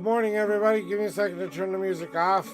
Good morning, everybody. Give me a second to turn the music off.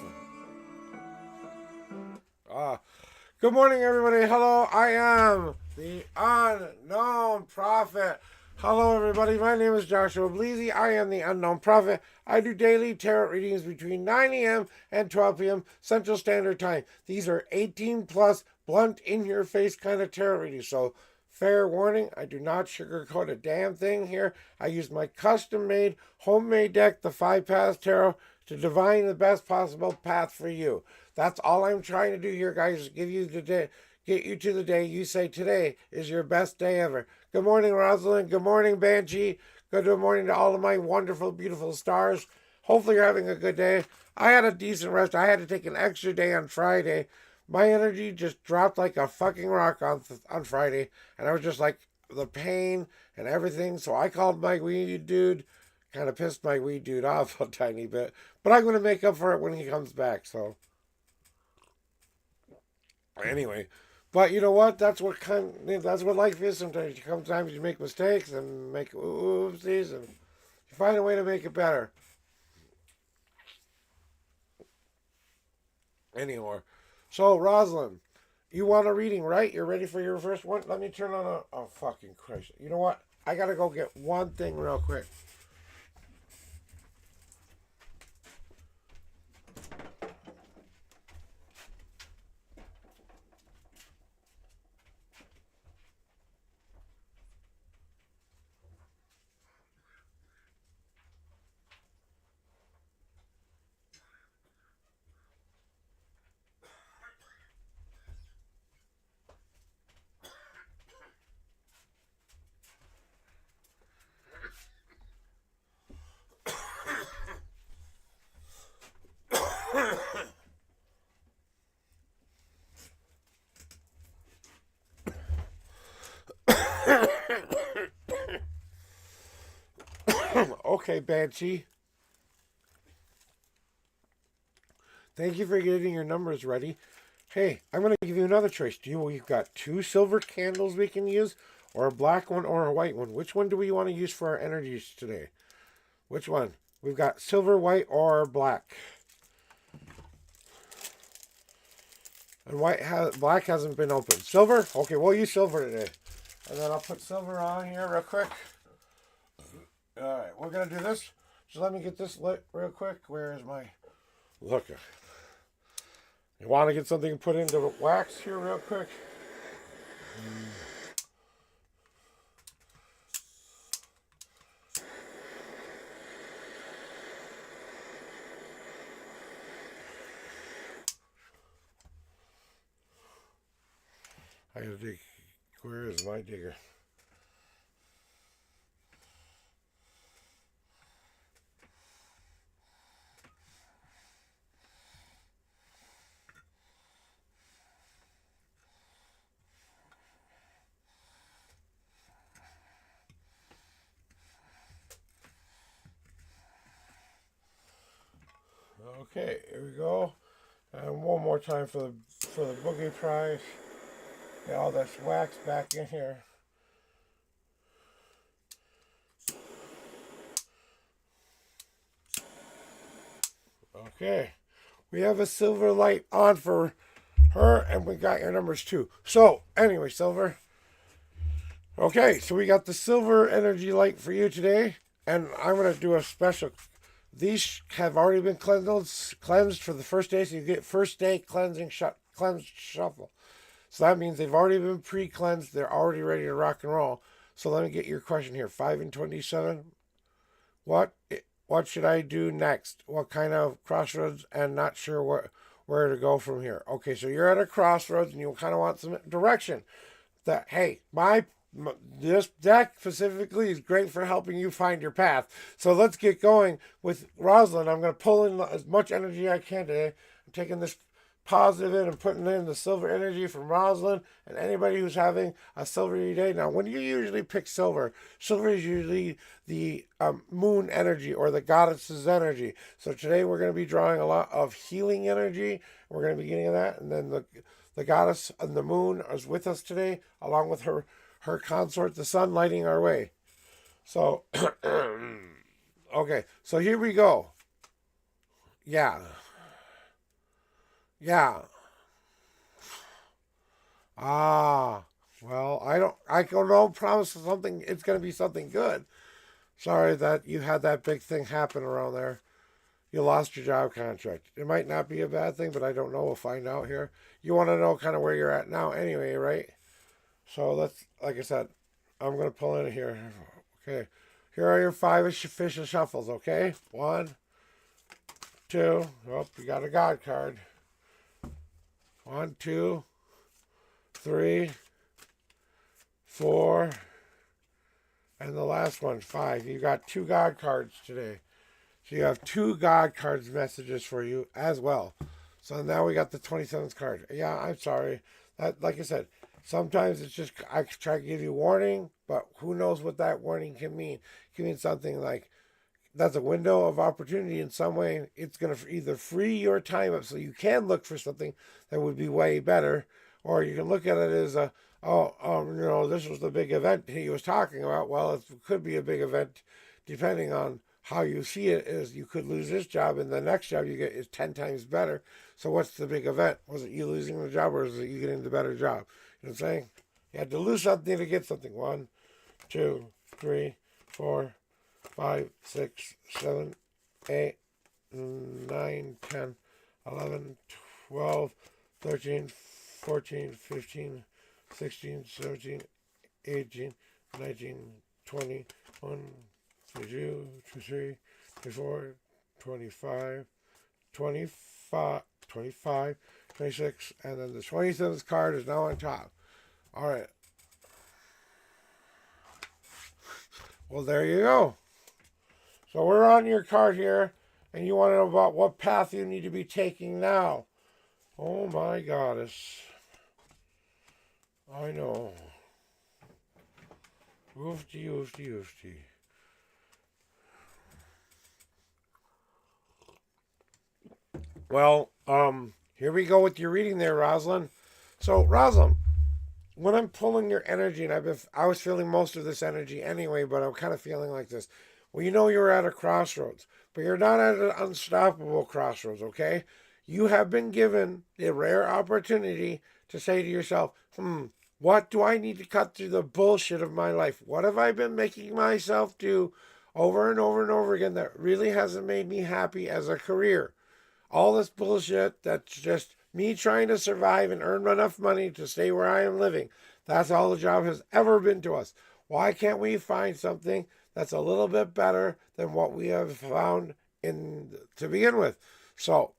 Good morning, everybody. Hello, I am the Unknown Prophet. Hello, everybody. My name is Joshua Bleasy. I am the Unknown Prophet. I do daily tarot readings between 9 a.m. and 12 p.m. Central Standard Time. These are 18 plus, blunt, in your face kind of tarot readings. So, fair warning, I do not sugarcoat a damn thing here. I use my custom made, homemade deck, the 5 Paths Tarot, to divine the best possible path for you. That's all I'm trying to do here, guys, is give you the day, get you to the day you say today is your best day ever. Good morning, Rosalind. Good morning, Banshee. Good morning to all of my wonderful, beautiful stars. Hopefully you're having a good day. I had a decent rest. I had to take an extra day on Friday. My energy just dropped like a fucking rock on Friday. And I was just like, the pain and everything. So I called my weed dude. Kind of pissed my weed dude off a tiny bit. But I'm going to make up for it when he comes back. So anyway. But you know what? That's what life is sometimes. Sometimes you make mistakes and make oopsies. And you find a way to make it better. Anymore. So, Rosalind, you want a reading, right? You're ready for your first one? Let me turn on a... Oh, fucking Christ. You know what? I gotta go get one thing real quick. Okay, Banshee. Thank you for getting your numbers ready. Hey, I'm going to give you another choice. We've got 2 silver candles we can use, or a black one or a white one. Which one do we want to use for our energies today? Which one? We've got silver, white, or black. And black hasn't been opened. Silver? Okay, we'll use silver today. And then I'll put silver on here real quick. Alright, we're going to do this. So let me get this lit real quick. Where is my... Look. You want to get something put into wax here real quick? I gotta dig. Where is my digger? Okay, here we go. And one more time for the boogie prize. Get all this wax back in here. Okay, we have a silver light on for her, and we got your numbers too. So, anyway, silver. Okay, so we got the silver energy light for you today, and I'm going to do a special. These have already been cleansed for the first day, so you get first day cleansed shuffle. So that means they've already been pre-cleansed. They're already ready to rock and roll. So let me get your question here. 5 and 27. What should I do next? What kind of crossroads, and not sure where to go from here? Okay, so you're at a crossroads and you kind of want some direction. That, hey, this deck specifically is great for helping you find your path. So let's get going with Rosalind. I'm going to pull in as much energy I can today. I'm taking this positive in and putting in the silver energy from Rosalind and anybody who's having a silvery day. Now, when you usually pick silver is usually the moon energy or the goddess's energy. So today we're going to be drawing a lot of healing energy. We're going to be getting that. And then the goddess and the moon is with us today, along with her consort, the sun, lighting our way. So, okay, so here we go. Yeah. Yeah. Ah. Well, I can no promise something, it's going to be something good. Sorry that you had that big thing happen around there. You lost your job contract. It might not be a bad thing, but I don't know. We'll find out here. You want to know kind of where you're at now anyway, right? So let's, like I said, I'm going to pull in here. Okay. Here are your five official shuffles, okay? One, two. Oh, you got a God card. One, two, three, four, and the last one, five. You got two God cards today. So you have two God cards messages for you as well. So now we got the 27th card. Yeah, I'm sorry. That, like I said, sometimes it's just I try to give you warning, but who knows what that warning can mean? It can mean something like that's a window of opportunity in some way. It's going to either free your time up so you can look for something that would be way better, or you can look at it as a, this was the big event he was talking about. Well, it could be a big event depending on how you see it. Is you could lose this job and the next job you get is 10 times better. So what's the big event? Was it you losing the job or is it you getting the better job? You know what I'm saying? You had to lose something to get something. One, two, three, four, 5, 6, 7, 8, 9, 10, 11, 12, 13, 14, 15, 16, 17, 18, 19, 20, 1, 22, 23, 24, 25, 25, 25, 26, and then the 27th card is now on top. All right. Well, there you go. So we're on your card here, and you want to know about what path you need to be taking now. Oh my goddess. I know. Oofty, oofty, oofty. Well, here we go with your reading there, Rosalind. So, Rosalind, when I'm pulling your energy, and I was feeling most of this energy anyway, but I'm kind of feeling like this. Well, you know you're at a crossroads, but you're not at an unstoppable crossroads, okay? You have been given the rare opportunity to say to yourself, what do I need to cut through the bullshit of my life? What have I been making myself do over and over and over again that really hasn't made me happy as a career? All this bullshit that's just me trying to survive and earn enough money to stay where I am living. That's all the job has ever been to us. Why can't we find something that's a little bit better than what we have found in to begin with? So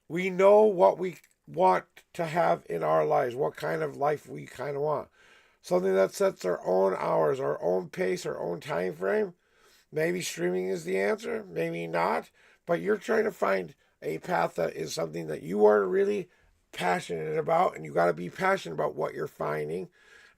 we know what we want to have in our lives, what kind of life we kind of want. Something that sets our own hours, our own pace, our own time frame. Maybe streaming is the answer, maybe not, but you're trying to find a path that is something that you are really passionate about, and you got to be passionate about what you're finding.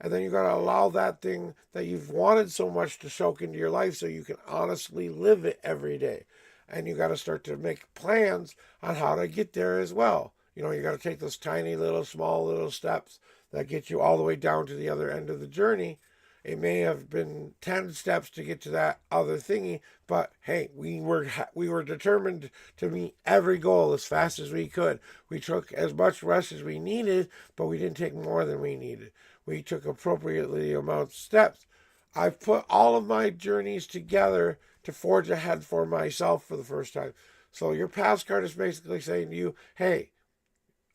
And then you got to allow that thing that you've wanted so much to soak into your life so you can honestly live it every day. And you got to start to make plans on how to get there as well. You know, you got to take those tiny little, small little steps that get you all the way down to the other end of the journey. It may have been 10 steps to get to that other thingy, but hey, we were determined to meet every goal as fast as we could. We took as much rest as we needed, but we didn't take more than we needed. We took appropriately amount of steps. I've put all of my journeys together to forge ahead for myself for the first time. So your past card is basically saying to you, hey,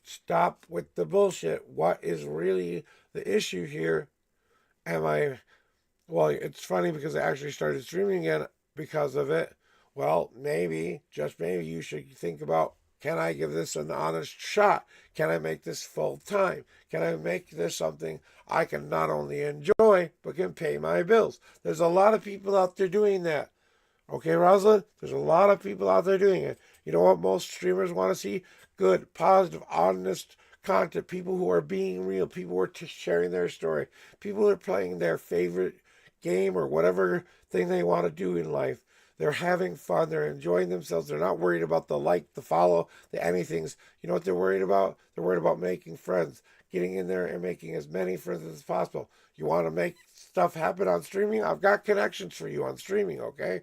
stop with the bullshit. What is really the issue here? Well, it's funny because I actually started streaming again because of it. Well, maybe, just maybe, you should think about, can I give this an honest shot? Can I make this full time? Can I make this something I can not only enjoy, but can pay my bills? There's a lot of people out there doing that. Okay, Rosalind? There's a lot of people out there doing it. You know what most streamers want to see? Good, positive, honest content. People who are being real. People who are sharing their story. People who are playing their favorite game or whatever thing they want to do in life. They're having fun. They're enjoying themselves. They're not worried about the like, the follow, the anythings. You know what they're worried about? They're worried about making friends, getting in there and making as many friends as possible. You want to make stuff happen on streaming? I've got connections for you on streaming, okay?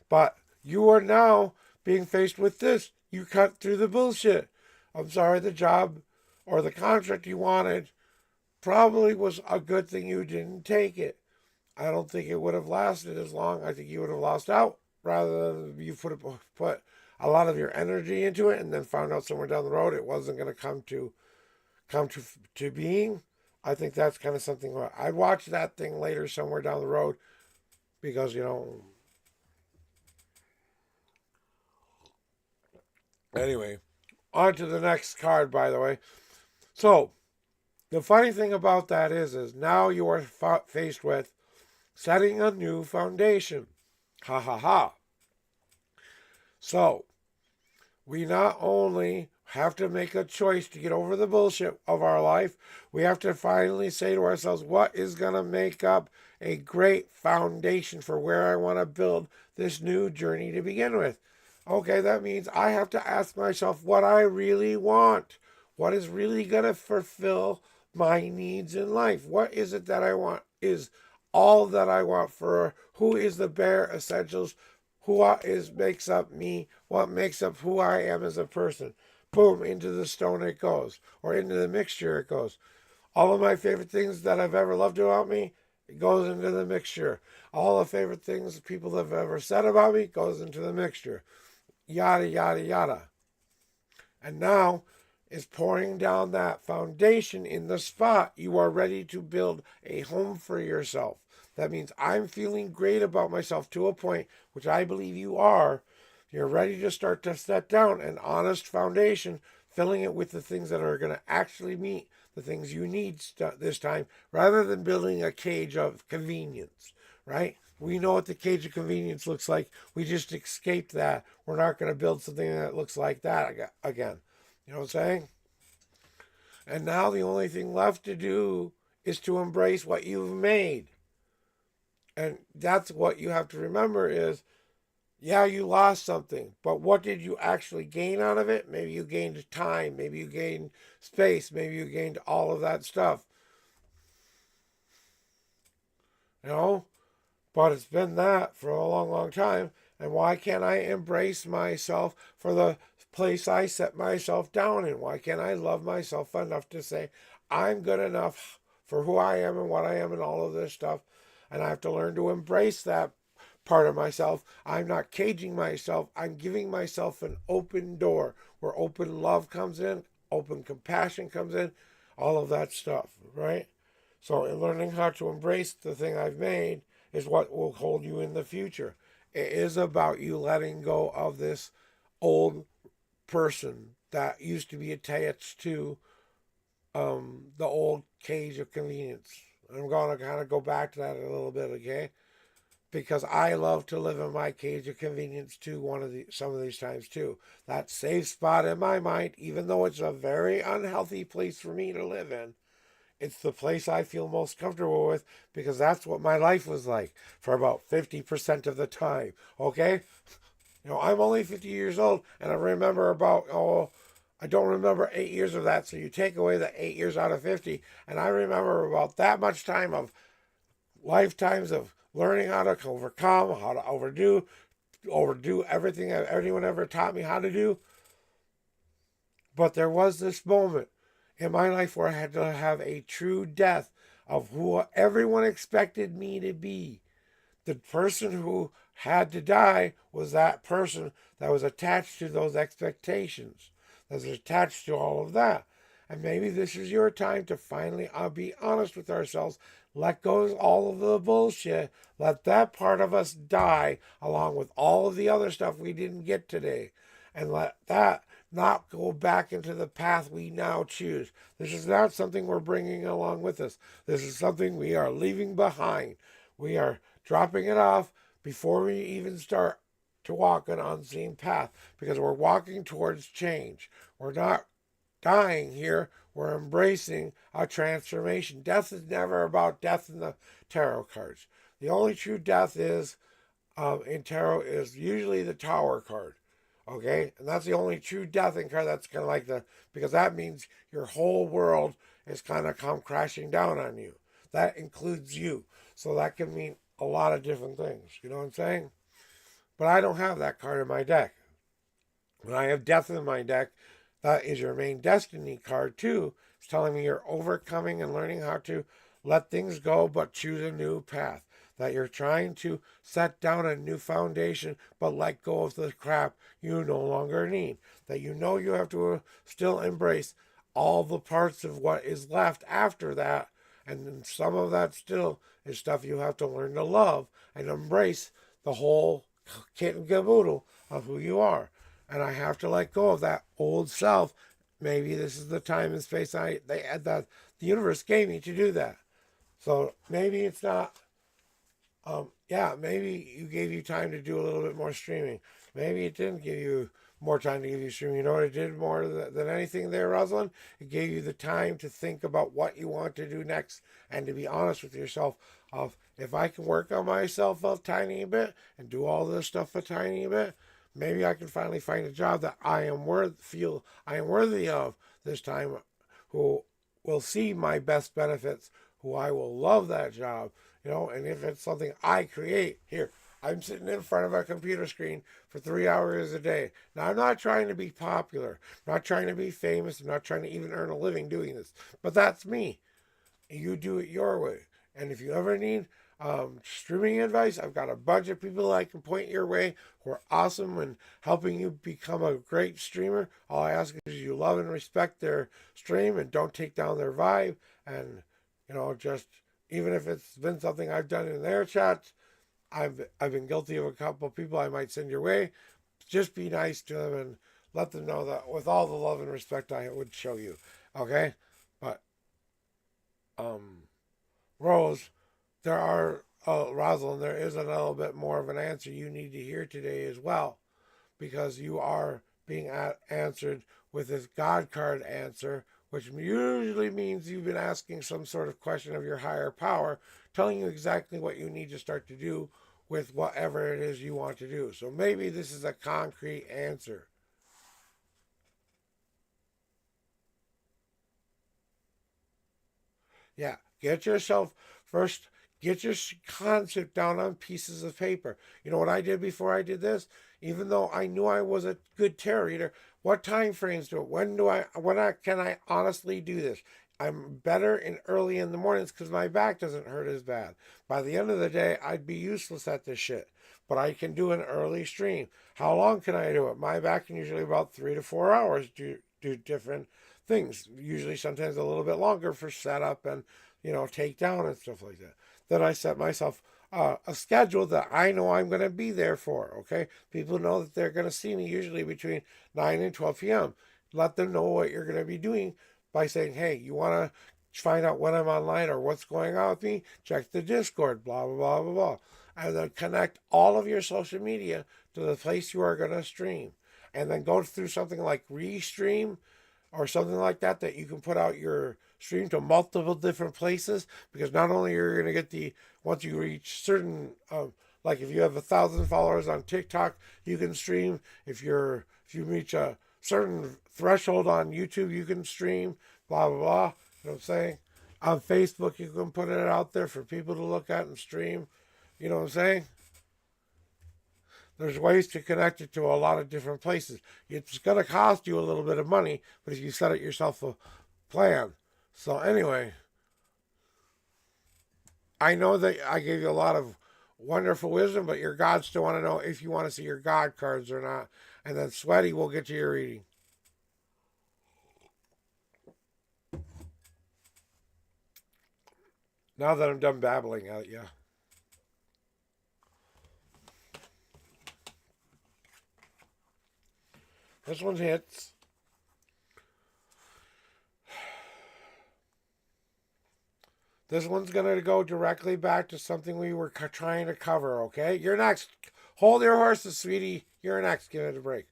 But you are now being faced with this. You cut through the bullshit. I'm sorry, the job or the contract you wanted probably was a good thing you didn't take it. I don't think it would have lasted as long. I think you would have lost out rather than you put a lot of your energy into it and then found out somewhere down the road it wasn't going to come to being. I think that's kind of something I'd watch that thing later somewhere down the road because anyway, on to the next card, by the way. So the funny thing about that is now you are faced with setting a new foundation. Ha ha ha. So we not only have to make a choice to get over the bullshit of our life, we have to finally say to ourselves, what is going to make up a great foundation for where I want to build this new journey to begin with? Okay, that means I have to ask myself what I really want. What is really going to fulfill my needs in life? What is it that I want? Is all that I want for who is the bare essentials? Who makes up me? What makes up who I am as a person? Boom, into the stone it goes, or into the mixture it goes. All of my favorite things that I've ever loved about me, it goes into the mixture. All the favorite things people have ever said about me goes into the mixture. Yada, yada, yada. And now is pouring down that foundation in the spot you are ready to build a home for yourself. That means I'm feeling great about myself to a point, which I believe you are. You're ready to start to set down an honest foundation, filling it with the things that are going to actually meet the things you need this time, rather than building a cage of convenience, right? We know what the cage of convenience looks like. We just escaped that. We're not going to build something that looks like that again. You know what I'm saying? And now the only thing left to do is to embrace what you've made. And that's what you have to remember is, yeah, you lost something, but what did you actually gain out of it? Maybe you gained time, maybe you gained space, maybe you gained all of that stuff. You know? But it's been that for a long, long time. And why can't I embrace myself for the place I set myself down in? Why can't I love myself enough to say, I'm good enough for who I am and what I am and all of this stuff? And I have to learn to embrace that part of myself. I'm not caging myself. I'm giving myself an open door where open love comes in, open compassion comes in, all of that stuff, right? So in learning how to embrace the thing I've made is what will hold you in the future. It is about you letting go of this old person that used to be attached to the old cage of convenience. I'm going to kind of go back to that a little bit, okay? Because I love to live in my cage of convenience too. Some of these times too. That safe spot in my mind, even though it's a very unhealthy place for me to live in, it's the place I feel most comfortable with because that's what my life was like for about 50% of the time. Okay? I'm only 50 years old and I remember I don't remember 8 years of that. So you take away the 8 years out of 50, and I remember about that much time of lifetimes of learning how to overcome, how to overdo everything anyone ever taught me how to do. But there was this moment in my life where I had to have a true death of who everyone expected me to be. The person who had to die was that person that was attached to those expectations, that was attached to all of that. And maybe this is your time to finally be honest with ourselves, let go of all of the bullshit, let that part of us die along with all of the other stuff we didn't get today, and let that not go back into the path we now choose. This is not something we're bringing along with us. This is something we are leaving behind. We are dropping it off before we even start to walk an unseen path because we're walking towards change. We're not dying here. We're embracing a transformation. Death is never about death in the tarot cards. The only true death is in tarot is usually the Tower card. Okay? And that's the only true death in card that's kind of like because that means your whole world is kind of come crashing down on you. That includes you. So that can mean a lot of different things. You know what I'm saying? But I don't have that card in my deck. When I have death in my deck, that is your main destiny card too. It's telling me you're overcoming and learning how to let things go but choose a new path. That you're trying to set down a new foundation but let go of the crap you no longer need. That you know you have to still embrace all the parts of what is left after that. And then some of that still is stuff you have to learn to love and embrace the whole kit and caboodle of who you are. And I have to let go of that old self. Maybe this is the time and space that the universe gave me to do that. So maybe it's not. Yeah, maybe you gave you time to do a little bit more streaming. Maybe it didn't give you more time to give you streaming. You know what it did more than anything there, Rosalind? It gave you the time to think about what you want to do next and to be honest with yourself of if I can work on myself a tiny bit and do all this stuff a tiny bit, maybe I can finally find a job that feel I am worthy of this time, who will see my best benefits, who I will love that job, and if it's something I create, here, I'm sitting in front of a computer screen for 3 hours a day. Now, I'm not trying to be popular, I'm not trying to be famous, I'm not trying to even earn a living doing this, but that's me. You do it your way. And if you ever need streaming advice, I've got a bunch of people I can point your way who are awesome and helping you become a great streamer. All I ask is you love and respect their stream and don't take down their vibe. And, just even if it's been something I've done in their chats, I've been guilty of a couple of people I might send your way. Just be nice to them and let them know that with all the love and respect I would show you. Okay? But, Rose, Rosalind, there is a little bit more of an answer you need to hear today as well, because you are being answered with this God card answer, which usually means you've been asking some sort of question of your higher power, telling you exactly what you need to start to do with whatever it is you want to do. So maybe this is a concrete answer. Yeah, get yourself first. Get your concept down on pieces of paper. You know what I did before I did this? Even though I knew I was a good tarot reader, what time frames do it? Can I honestly do this? I'm better in early in the mornings because my back doesn't hurt as bad. By the end of the day, I'd be useless at this shit. But I can do an early stream. How long can I do it? My back can usually about 3 to 4 hours do different things. Usually, sometimes a little bit longer for setup and take down and stuff like that. Then I set myself a schedule that I know I'm going to be there for. Okay, people know that they're going to see me usually between 9 and 12 p.m. Let them know what you're going to be doing by saying, "Hey, you want to find out when I'm online or what's going on with me? Check the Discord." Blah blah blah blah blah, and then connect all of your social media to the place you are going to stream, and then go through something like Restream or something like that you can put out your stream to multiple different places, because not only are you going to get once you reach certain like if you have 1,000 followers on TikTok, you can stream. If you reach a certain threshold on YouTube, you can stream, blah blah blah. You know what I'm saying? On Facebook, you can put it out there for people to look at and stream. You know what I'm saying? There's ways to connect it to a lot of different places. It's going to cost you a little bit of money, but if you set it yourself a plan. So anyway, I know that I gave you a lot of wonderful wisdom, but your gods still want to know if you want to see your god cards or not. And then Sweaty will get to your reading. Now that I'm done babbling at you. This one hits. This one's going to go directly back to something we were trying to cover, okay? You're next. Hold your horses, sweetie. You're next. Give it a break.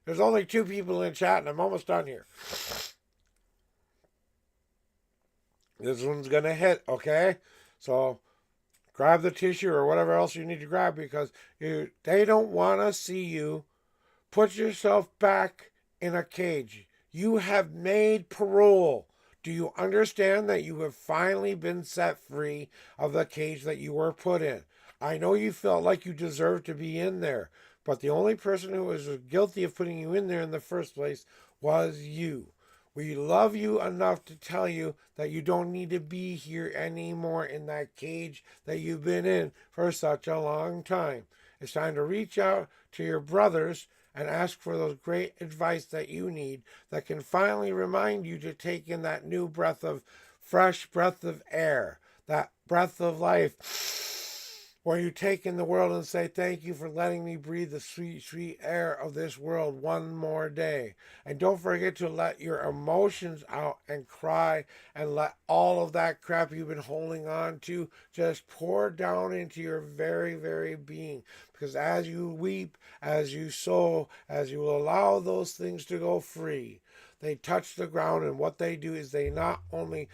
There's only 2 people in chat, and I'm almost done here. This one's going to hit, okay? So grab the tissue or whatever else you need to grab, because they don't want to see you put yourself back in a cage. You have made parole. Do you understand that you have finally been set free of the cage that you were put in? I know you felt like you deserved to be in there, but the only person who was guilty of putting you in there in the first place was you. We love you enough to tell you that you don't need to be here anymore in that cage that you've been in for such a long time. It's time to reach out to your brothers and ask for those great advice that you need that can finally remind you to take in that new breath of fresh breath of air, that breath of life, where you take in the world and say, thank you for letting me breathe the sweet, sweet air of this world one more day. And don't forget to let your emotions out and cry and let all of that crap you've been holding on to just pour down into your very, very being. Because as you weep, as you sow, as you allow those things to go free, they touch the ground, and what they do is they not only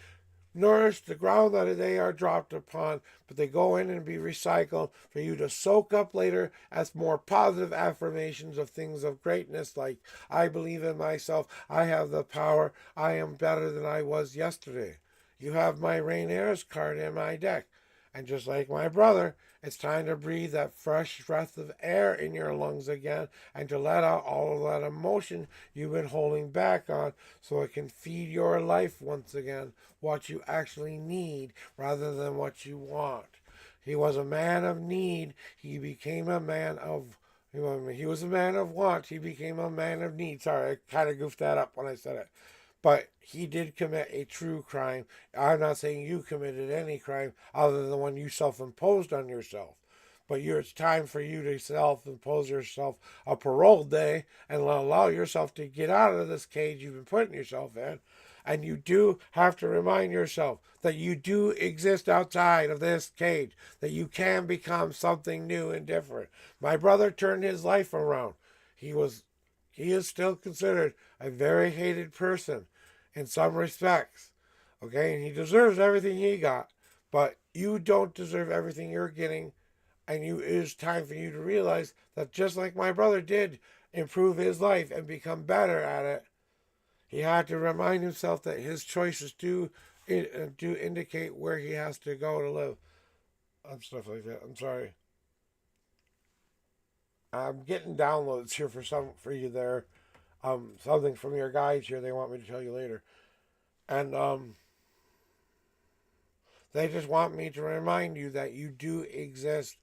nourish the ground that they are dropped upon, but they go in and be recycled for you to soak up later as more positive affirmations of things of greatness, like, I believe in myself, I have the power, I am better than I was yesterday. You have my Rainier's card in my deck. And just like my brother, it's time to breathe that fresh breath of air in your lungs again and to let out all of that emotion you've been holding back on so it can feed your life once again what you actually need rather than what you want. He was a man of need. He became a man of he was a man of want. He became a man of need. Sorry, I kind of goofed that up when I said it. But he did commit a true crime. I'm not saying you committed any crime other than the one you self-imposed on yourself. But it's time for you to self-impose yourself a parole day and allow yourself to get out of this cage you've been putting yourself in. And you do have to remind yourself that you do exist outside of this cage, that you can become something new and different. My brother turned his life around. He is still considered a very hated person in some respects. Okay, and he deserves everything he got, but you don't deserve everything you're getting, and it is time for you to realize that just like my brother did improve his life and become better at it, he had to remind himself that his choices do indicate where he has to go to live and stuff like that. I'm sorry. I'm getting downloads here for you there. Something from your guides here they want me to tell you later. And they just want me to remind you that you do exist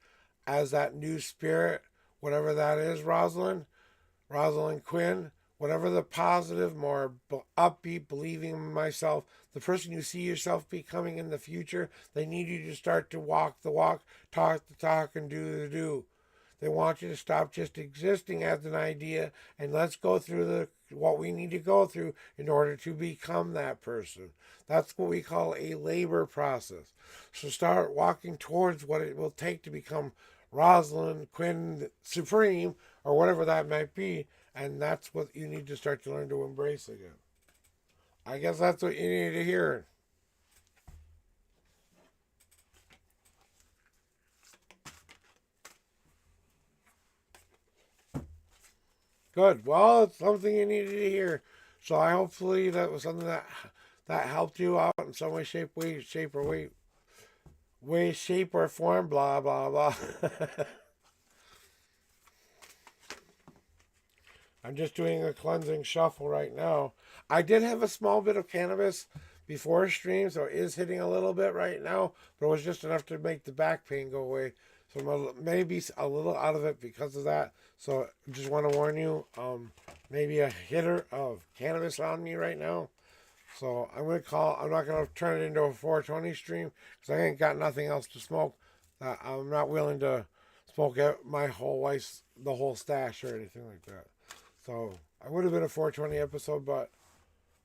as that new spirit, whatever that is, Rosalind Quinn, whatever the positive, more upbeat, believing in myself, the person you see yourself becoming in the future, they need you to start to walk the walk, talk the talk, and do the do. They want you to stop just existing as an idea and let's go through what we need to go through in order to become that person. That's what we call a labor process. So start walking towards what it will take to become Rosalind Quinn Supreme or whatever that might be, and that's what you need to start to learn to embrace again. I guess that's what you need to hear. Good. Well, it's something you needed to hear. So I hopefully that was something that helped you out in some way, shape or form. Blah blah blah. I'm just doing a cleansing shuffle right now. I did have a small bit of cannabis before stream, so it is hitting a little bit right now, but it was just enough to make the back pain go away. So maybe a little out of it because of that. So I just want to warn you, maybe a hitter of cannabis on me right now. So I'm not going to turn it into a 420 stream because I ain't got nothing else to smoke. I'm not willing to smoke my the whole stash or anything like that. So I would have been a 420 episode, but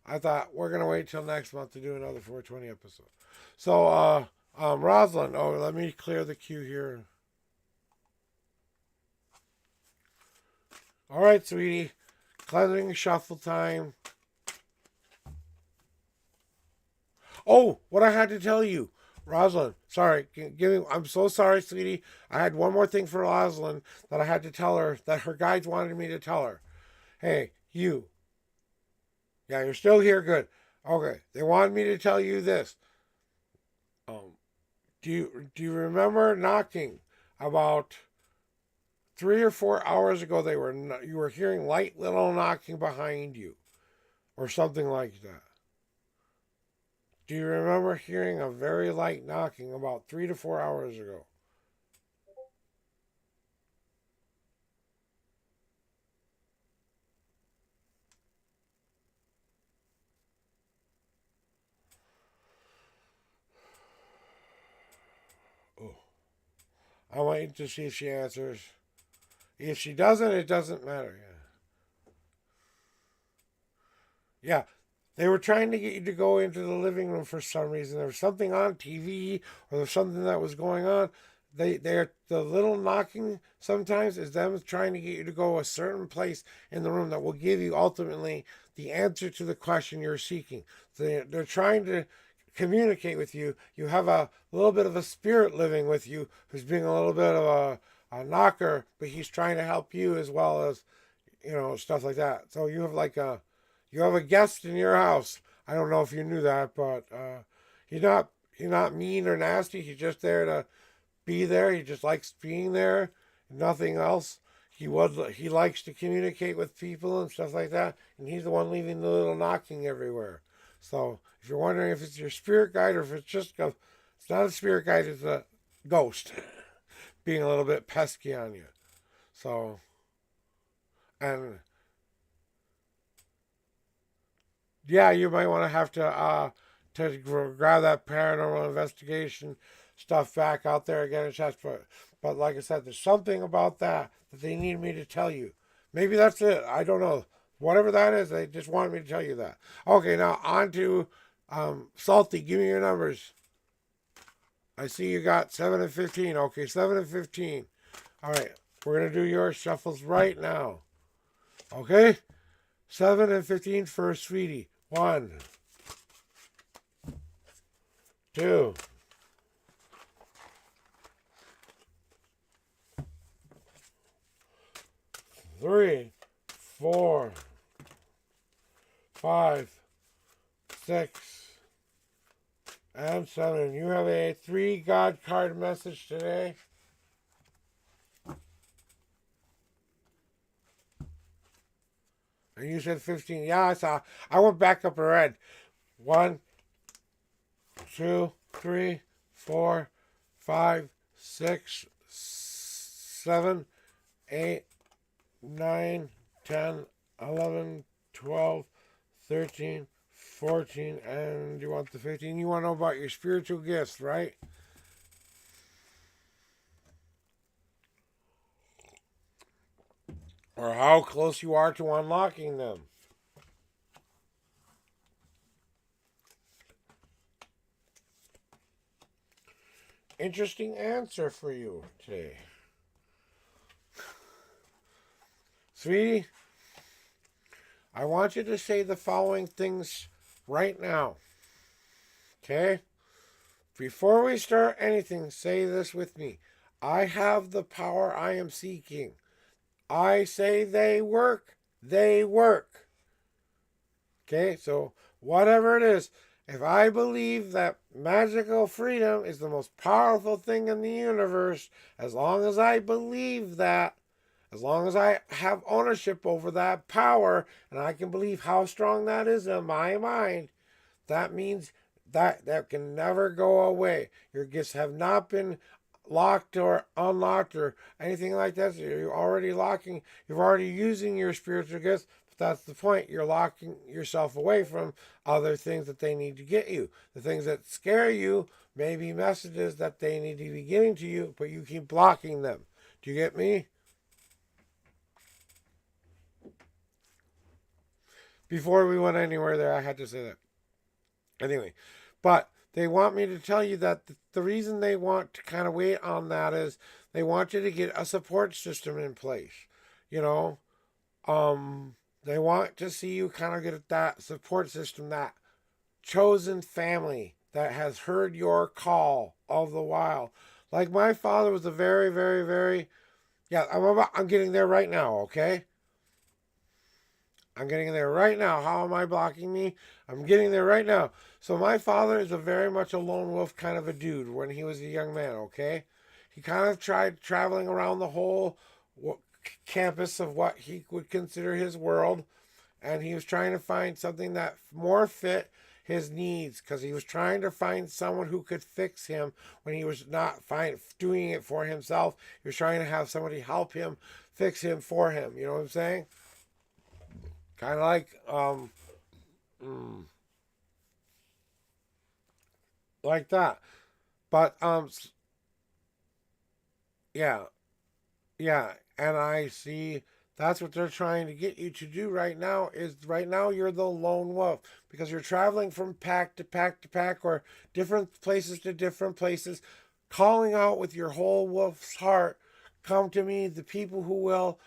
I thought we're going to wait till next month to do another 420 episode. So, Rosalind, let me clear the queue here. All right, sweetie. Cleansing shuffle time. Oh, what I had to tell you. Rosalind, sorry. I'm so sorry, sweetie. I had one more thing for Rosalind that I had to tell her, that her guides wanted me to tell her. Hey, you. Yeah, you're still here. Good. Okay. They wanted me to tell you this. Do you remember knocking about 3 or 4 hours ago you were hearing light little knocking behind you or something like that. Do you remember hearing a very light knocking about 3 to 4 hours ago? Oh, I want you to see if she answers. If she doesn't, it doesn't matter. Yeah, they were trying to get you to go into the living room for some reason. There was something on TV or there was something that was going on. They're the little knocking sometimes is them trying to get you to go a certain place in the room that will give you ultimately the answer to the question you're seeking. They're trying to communicate with you. You have a little bit of a spirit living with you who's being a little bit of a knocker, but he's trying to help you as well as, stuff like that. So you have a guest in your house. I don't know if you knew that, but he's not mean or nasty. He's just there to be there. He just likes being there, nothing else. He likes to communicate with people and stuff like that, and he's the one leaving the little knocking everywhere. So if you're wondering if it's your spirit guide or if it's not a spirit guide, it's a ghost being a little bit pesky on you. So and yeah, you might want to have to grab that paranormal investigation stuff back out there again in chest. But like I said, there's something about that they need me to tell you. Maybe that's it. I don't know. Whatever that is, they just wanted me to tell you that. Okay, now on to Salty. Give me your numbers. I see you got 7 and 15. Okay, 7 and 15. All right, we're gonna do your shuffles right now. Okay, 7 and 15 for Sweetie. 1, 2, 3, 4, 5, 6, and 7. You have a 3 God card message today. And you said 15. Yeah, I saw. I went back up and read. 1, 2, 3, 4, 5, 6, 7, 8, 9, 10, 11, 12, 13, 14, and you want the 15. You want to know about your spiritual gifts, right? Or how close you are to unlocking them. Interesting answer for you today. Sweetie, I want you to say the following things right now. Okay? Before we start anything, say this with me. I have the power I am seeking. I say they work. They work. Okay? So, whatever it is, if I believe that magical freedom is the most powerful thing in the universe, as long as I believe that, as long as I have ownership over that power and I can believe how strong that is in my mind, that means that can never go away. Your gifts have not been locked or unlocked or anything like that. So you're already using your spiritual gifts, but that's the point. You're locking yourself away from other things that they need to get you. The things that scare you may be messages that they need to be getting to you, but you keep blocking them. Do you get me? Before we went anywhere there, I had to say that. Anyway, but they want me to tell you that the reason they want to kind of wait on that is they want you to get a support system in place. You know, they want to see you kind of get that support system, that chosen family that has heard your call all the while. Like my father was a very, very, very, yeah, I'm getting there right now, okay? I'm getting there right now. How am I blocking me? I'm getting there right now. So my father is a very much a lone wolf kind of a dude when he was a young man, okay? he kind of tried traveling around the whole campus of what he would consider his world, and he was trying to find something that more fit his needs, because he was trying to find someone who could fix him when he was not doing it for himself. He was trying to have somebody help him fix him for him. You know what I'm saying? Kind of like that. But yeah, yeah, and I see that's what they're trying to get you to do right now. Is right now you're the lone wolf because you're traveling from pack to pack to pack, or different places to different places, calling out with your whole wolf's heart. Come to me, the people who will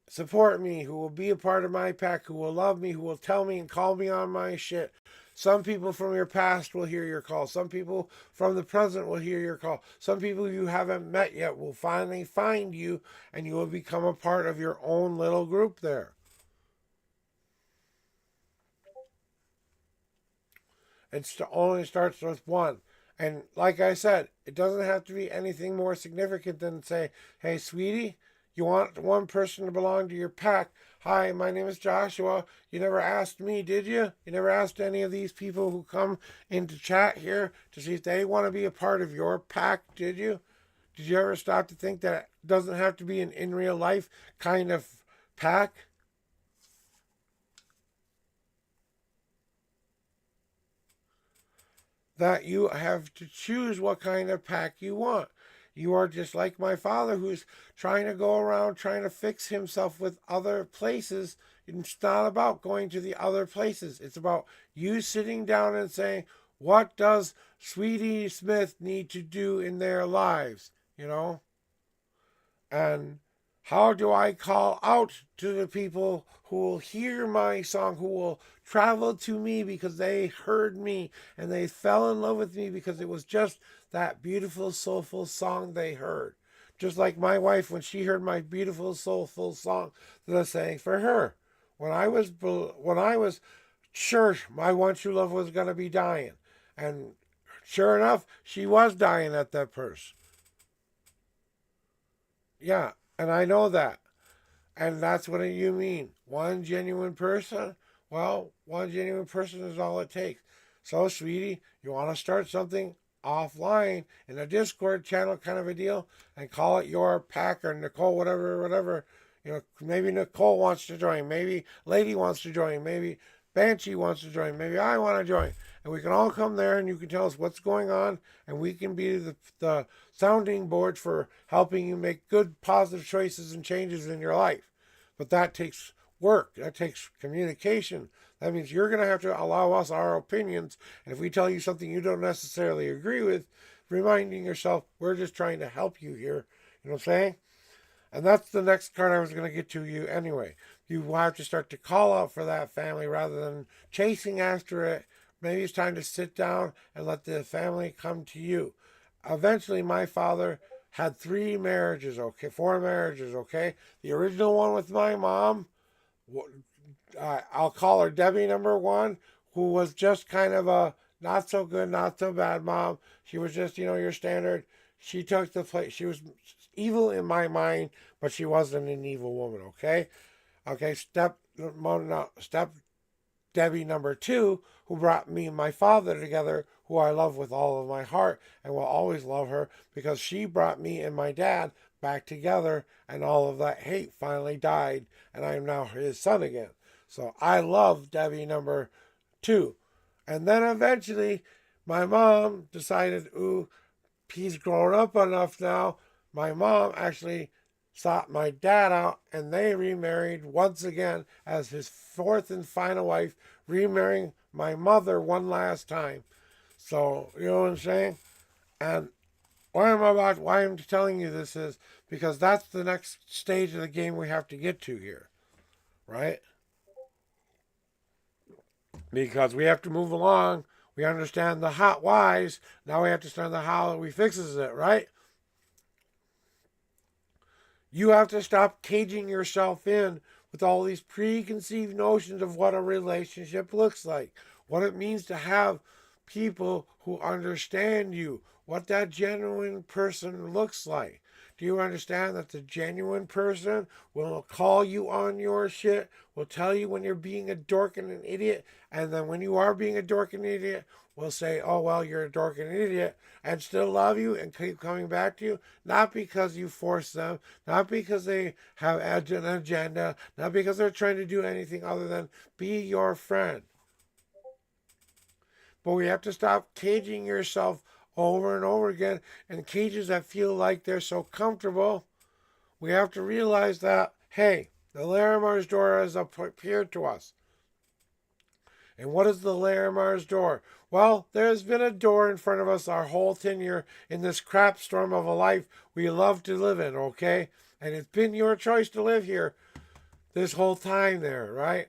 support me, who will be a part of my pack, who will love me, who will tell me and call me on my shit. Some people from your past will hear your call. Some people from the present will hear your call. Some people you haven't met yet will finally find you, and you will become a part of your own little group there. It only starts with one. And like I said, it doesn't have to be anything more significant than say, hey, sweetie, you want one person to belong to your pack. Hi, my name is Joshua. You never asked me, did you? You never asked any of these people who come into chat here to see if they want to be a part of your pack, did you? Did you ever stop to think that it doesn't have to be an in real life kind of pack? That you have to choose what kind of pack you want. You are just like my father, who's trying to go around trying to fix himself with other places. It's not about going to the other places. It's about you sitting down and saying, what does Sweetie Smith need to do in their lives? You know? And how do I call out to the people who will hear my song, who will travel to me because they heard me and they fell in love with me because it was just that beautiful, soulful song they heard? Just like my wife, when she heard my beautiful, soulful song that I sang for her. When I was sure my one true love was going to be dying. And sure enough, she was dying at that purse. Yeah, and I know that. And that's what you mean. One genuine person? Well, one genuine person is all it takes. So, sweetie, you want to start something offline in a Discord channel kind of a deal and call it your pack or Nicole, whatever, whatever. You know, maybe Nicole wants to join. Maybe Lady wants to join. Maybe Banshee wants to join. Maybe I want to join. And we can all come there and you can tell us what's going on, and we can be the sounding board for helping you make good, positive choices and changes in your life. But that takes work, that takes communication. That means you're going to have to allow us our opinions. And if we tell you something you don't necessarily agree with, reminding yourself, we're just trying to help you here. You know what I'm saying? And that's the next card I was going to get to you anyway. You will have to start to call out for that family rather than chasing after it. Maybe it's time to sit down and let the family come to you. Eventually, my father had 3 marriages, okay? 4 marriages, okay? The original one with my mom, I'll call her Debbie number 1, who was just kind of a not so good, not so bad mom. She was just, your standard. She took the place. She was evil in my mind, but she wasn't an evil woman, okay? Okay, step Debbie number 2, who brought me and my father together, who I love with all of my heart and will always love her because she brought me and my dad back together, and all of that hate finally died, and I am now his son again. So I love Debbie number 2. And then eventually my mom decided, ooh, he's grown up enough now. My mom actually sought my dad out, and they remarried once again as his 4th and final wife, remarrying my mother one last time. So, you know what I'm saying? And why I'm telling you this is because that's the next stage of the game we have to get to here, right? Because we have to move along. We understand the hot whys. Now we have to understand the how we fixes it, right? You have to stop caging yourself in with all these preconceived notions of what a relationship looks like, what it means to have people who understand you, what that genuine person looks like. Do you understand that the genuine person will call you on your shit, will tell you when you're being a dork and an idiot, and then when you are being a dork and an idiot, will say, oh, well, you're a dork and an idiot, and still love you and keep coming back to you? Not because you force them, not because they have an agenda, not because they're trying to do anything other than be your friend. But we have to stop caging yourself over and over again in cages that feel like they're so comfortable. We have to realize that, hey, the Larimer's door has appeared to us. And what is the Larimer's door? Well, there's been a door in front of us our whole tenure in this crap storm of a life we love to live in, okay? And it's been your choice to live here this whole time there, right?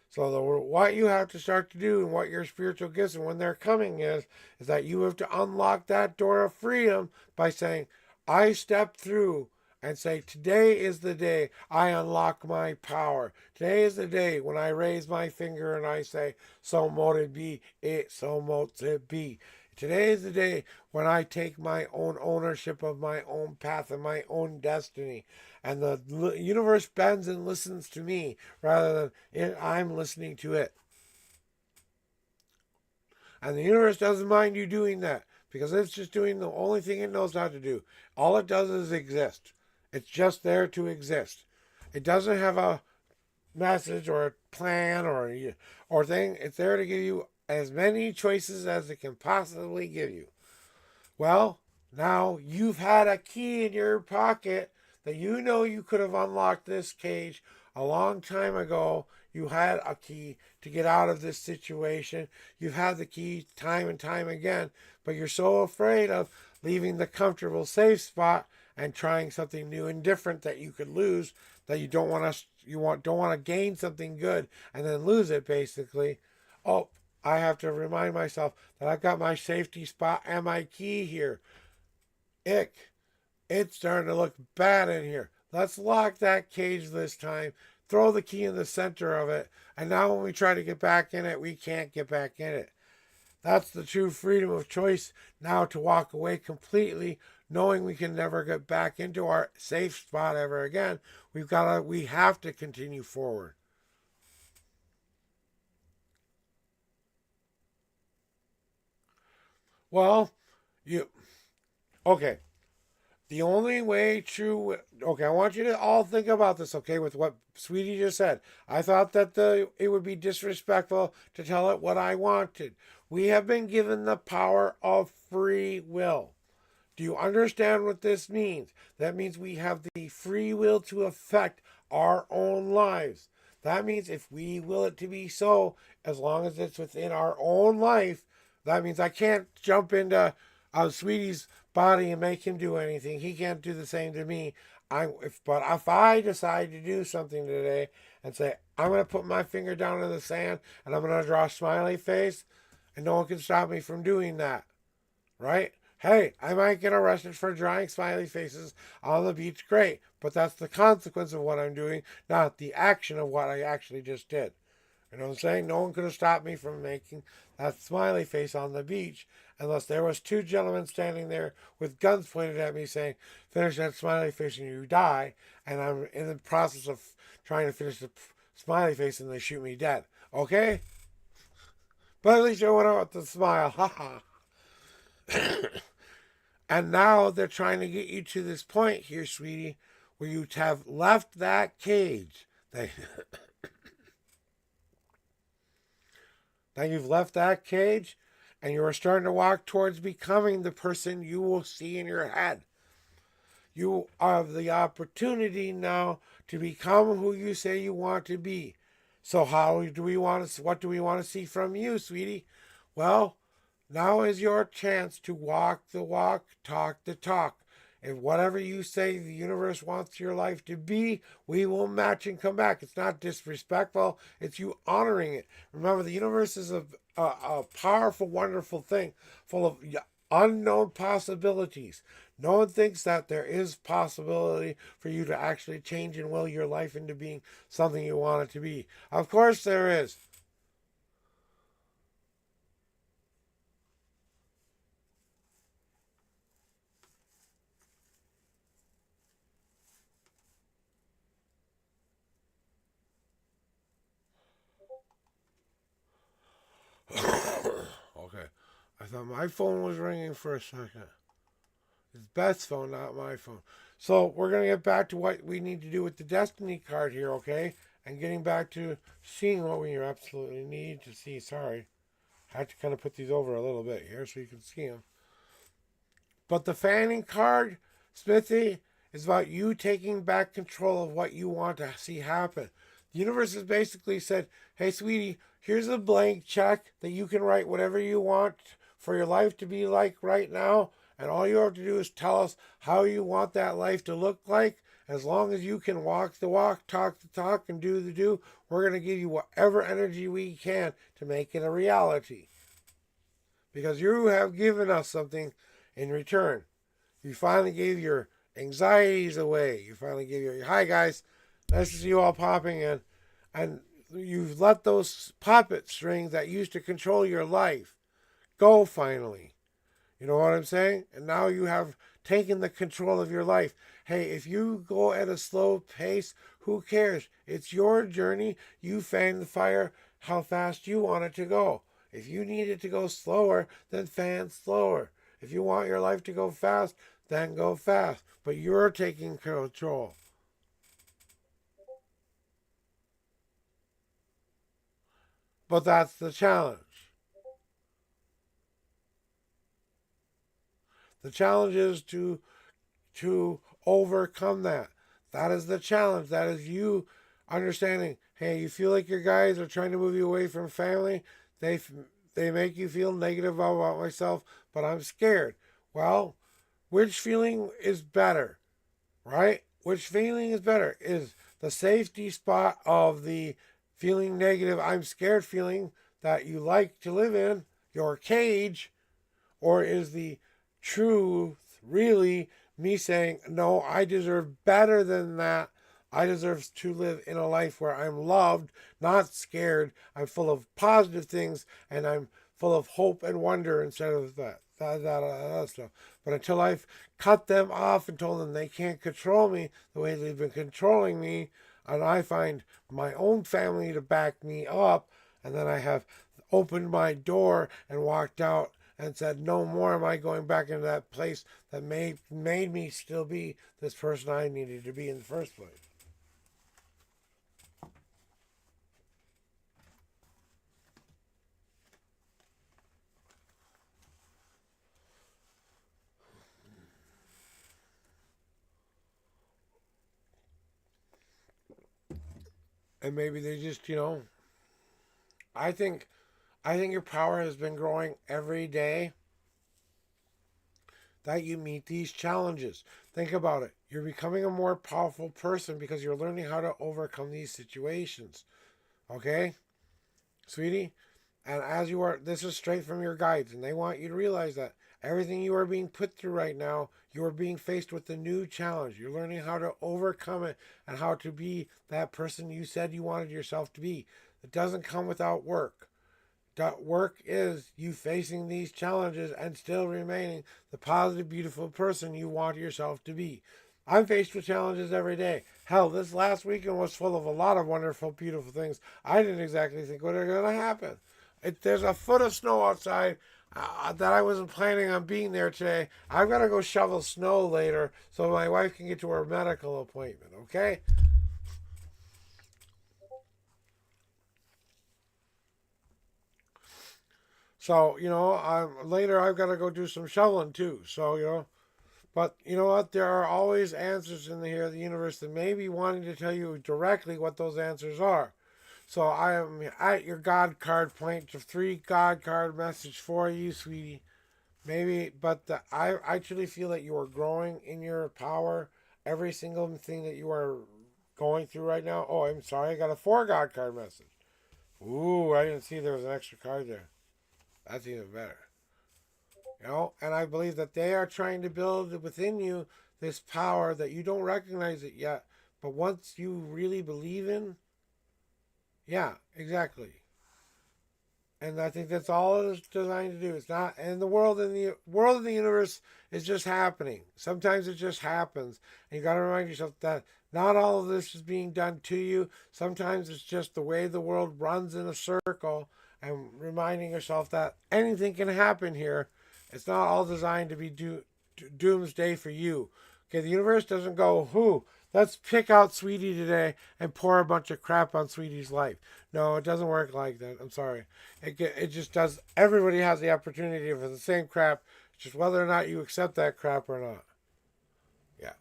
So what you have to start to do and what your spiritual gifts and when they're coming is that you have to unlock that door of freedom by saying, I step through and say, today is the day I unlock my power. Today is the day when I raise my finger and I say, so mote it be, so mote it be. Today is the day when I take my own ownership of my own path and my own destiny. And the universe bends and listens to me rather than I'm listening to it. And the universe doesn't mind you doing that because it's just doing the only thing it knows how to do. All it does is exist. It's just there to exist. It doesn't have a message or a plan or thing. It's there to give you as many choices as it can possibly give you. Well, now you've had a key in your pocket that you know you could have unlocked this cage a long time ago. You had a key to get out of this situation. You've had the key time and time again, but you're so afraid of leaving the comfortable safe spot and trying something new and different that you could lose, that you don't want to gain something good and then lose it basically. Oh, I have to remind myself that I've got my safety spot and my key here. It's starting to look bad in here. Let's lock that cage this time. Throw the key in the center of it. And now when we try to get back in it, we can't get back in it. That's the true freedom of choice now, to walk away completely, knowing we can never get back into our safe spot ever again. We have to continue forward. Well, okay. The only way true. Okay, I want you to all think about this, okay, with what Sweetie just said. I thought that it would be disrespectful to tell it what I wanted. We have been given the power of free will. Do you understand what this means? That means we have the free will to affect our own lives. That means if we will it to be so, as long as it's within our own life, that means I can't jump into Sweetie's body and make him do anything. He can't do the same to me. But if I decide to do something today and say, I'm going to put my finger down in the sand and I'm going to draw a smiley face, and no one can stop me from doing that, right? Hey, I might get arrested for drawing smiley faces on the beach, great, but that's the consequence of what I'm doing, not the action of what I actually just did. You know what I'm saying? No one could have stopped me from making that smiley face on the beach unless there was two gentlemen standing there with guns pointed at me saying, finish that smiley face and you die. And I'm in the process of trying to finish the smiley face and they shoot me dead. Okay? But at least I went out with the smile. Ha ha. And now they're trying to get you to this point here, sweetie, where you have left that cage. Now you've left that cage and you are starting to walk towards becoming the person you will see in your head. You have the opportunity now to become who you say you want to be. So what do we want to see from you, sweetie? Well, now is your chance to walk the walk, talk the talk. And whatever you say the universe wants your life to be, we will match and come back. It's not disrespectful. It's you honoring it. Remember, the universe is a powerful, wonderful thing full of unknown possibilities. No one thinks that there is possibility for you to actually change and will your life into being something you want it to be. Of course there is. I thought my phone was ringing for a second. It's Beth's phone, not my phone. So we're going to get back to what we need to do with the Destiny card here, okay? And getting back to seeing what we absolutely need to see. Sorry. I had to kind of put these over a little bit here so you can see them. But the fanning card, Smithy, is about you taking back control of what you want to see happen. The universe has basically said, hey, sweetie, here's a blank check that you can write whatever you want for your life to be like right now. And all you have to do is tell us how you want that life to look like. As long as you can walk the walk, talk the talk, and do the do, we're going to give you whatever energy we can to make it a reality. Because you have given us something in return. You finally gave your anxieties away. You finally gave your, hi guys, nice to see you all popping in. And you've let those puppet strings that used to control your life go finally. You know what I'm saying? And now you have taken the control of your life. Hey, if you go at a slow pace, who cares? It's your journey. You fan the fire how fast you want it to go. If you need it to go slower, then fan slower. If you want your life to go fast, then go fast. But you're taking control. But that's the challenge. The challenge is to overcome that. That is the challenge. That is you understanding. Hey, you feel like your guys are trying to move you away from family. They they make you feel negative about myself, but I'm scared. Well, which feeling is better, right? Which feeling is better? Is the safety spot of the feeling negative, I'm scared feeling that you like to live in, your cage, or is the truth really me saying, no, I deserve better than that? I deserve to live in a life where I'm loved, not scared. I'm full of positive things, and I'm full of hope and wonder instead of that stuff. But until I've cut them off and told them they can't control me the way they've been controlling me, and I find my own family to back me up, and then I have opened my door and walked out and said, no more am I going back into that place that made me still be this person I needed to be in the first place. And maybe they just, I think I think your power has been growing every day that you meet these challenges. Think about it. You're becoming a more powerful person because you're learning how to overcome these situations. Okay, sweetie? And as you are, this is straight from your guides, and they want you to realize that everything you are being put through right now, you are being faced with a new challenge. You're learning how to overcome it and how to be that person you said you wanted yourself to be. It doesn't come without work. Work is you facing these challenges and still remaining the positive, beautiful person you want yourself to be. I'm faced with challenges every day. Hell, this last weekend was full of a lot of wonderful, beautiful things. I didn't exactly think what are going to happen. There's a foot of snow outside that I wasn't planning on being there today. I've got to go shovel snow later so my wife can get to her medical appointment, okay? So, later I've got to go do some shoveling too. So, but you know what? There are always answers in here, the universe, that may be wanting to tell you directly what those answers are. So I am at your God card point of three God card message for you, sweetie. Maybe, but I actually feel that you are growing in your power. Every single thing that you are going through right now. Oh, I'm sorry. I got a four God card message. Ooh, I didn't see there was an extra card there. That's even better. And I believe that they are trying to build within you this power that you don't recognize it yet. But once you really believe in, yeah, exactly. And I think that's all it is designed to do. It's not, and the world of the universe is just happening. Sometimes it just happens, and you got to remind yourself that not all of this is being done to you. Sometimes it's just the way the world runs in a circle, and reminding yourself that anything can happen here. It's not all designed to be doomsday for you. Okay, the universe doesn't go, who? Let's pick out Sweetie today and pour a bunch of crap on Sweetie's life. No, it doesn't work like that. I'm sorry. It just does. Everybody has the opportunity for the same crap, just whether or not you accept that crap or not. Yeah.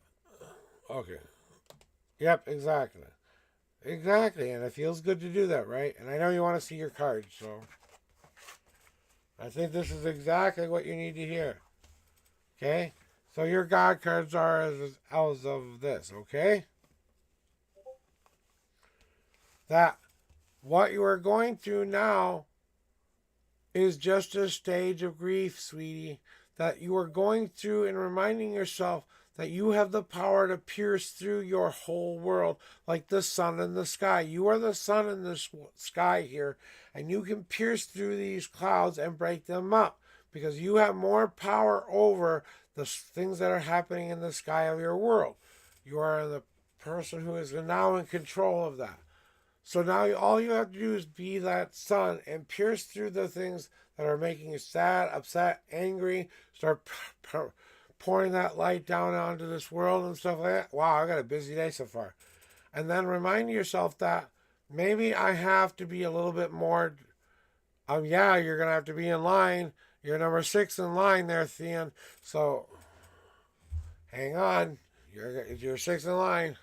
Okay. Yep, exactly. Exactly, and it feels good to do that, right? And I know you want to see your cards, so I think this is exactly what you need to hear. Okay? So your God cards are as of this, okay? That what you are going through now is just a stage of grief, sweetie. That you are going through and reminding yourself that you have the power to pierce through your whole world like the sun in the sky. You are the sun in the sky here, and you can pierce through these clouds and break them up because you have more power over the things that are happening in the sky of your world. You are the person who is now in control of that. So now all you have to do is be that sun and pierce through the things that are making you sad, upset, angry. Start pouring that light down onto this world and stuff like that. Wow, I got a busy day so far. And then remind yourself that maybe I have to be a little bit more. Yeah, you're gonna have to be in line. You're number 6 in line there, Thean. So hang on. You're 6 in line.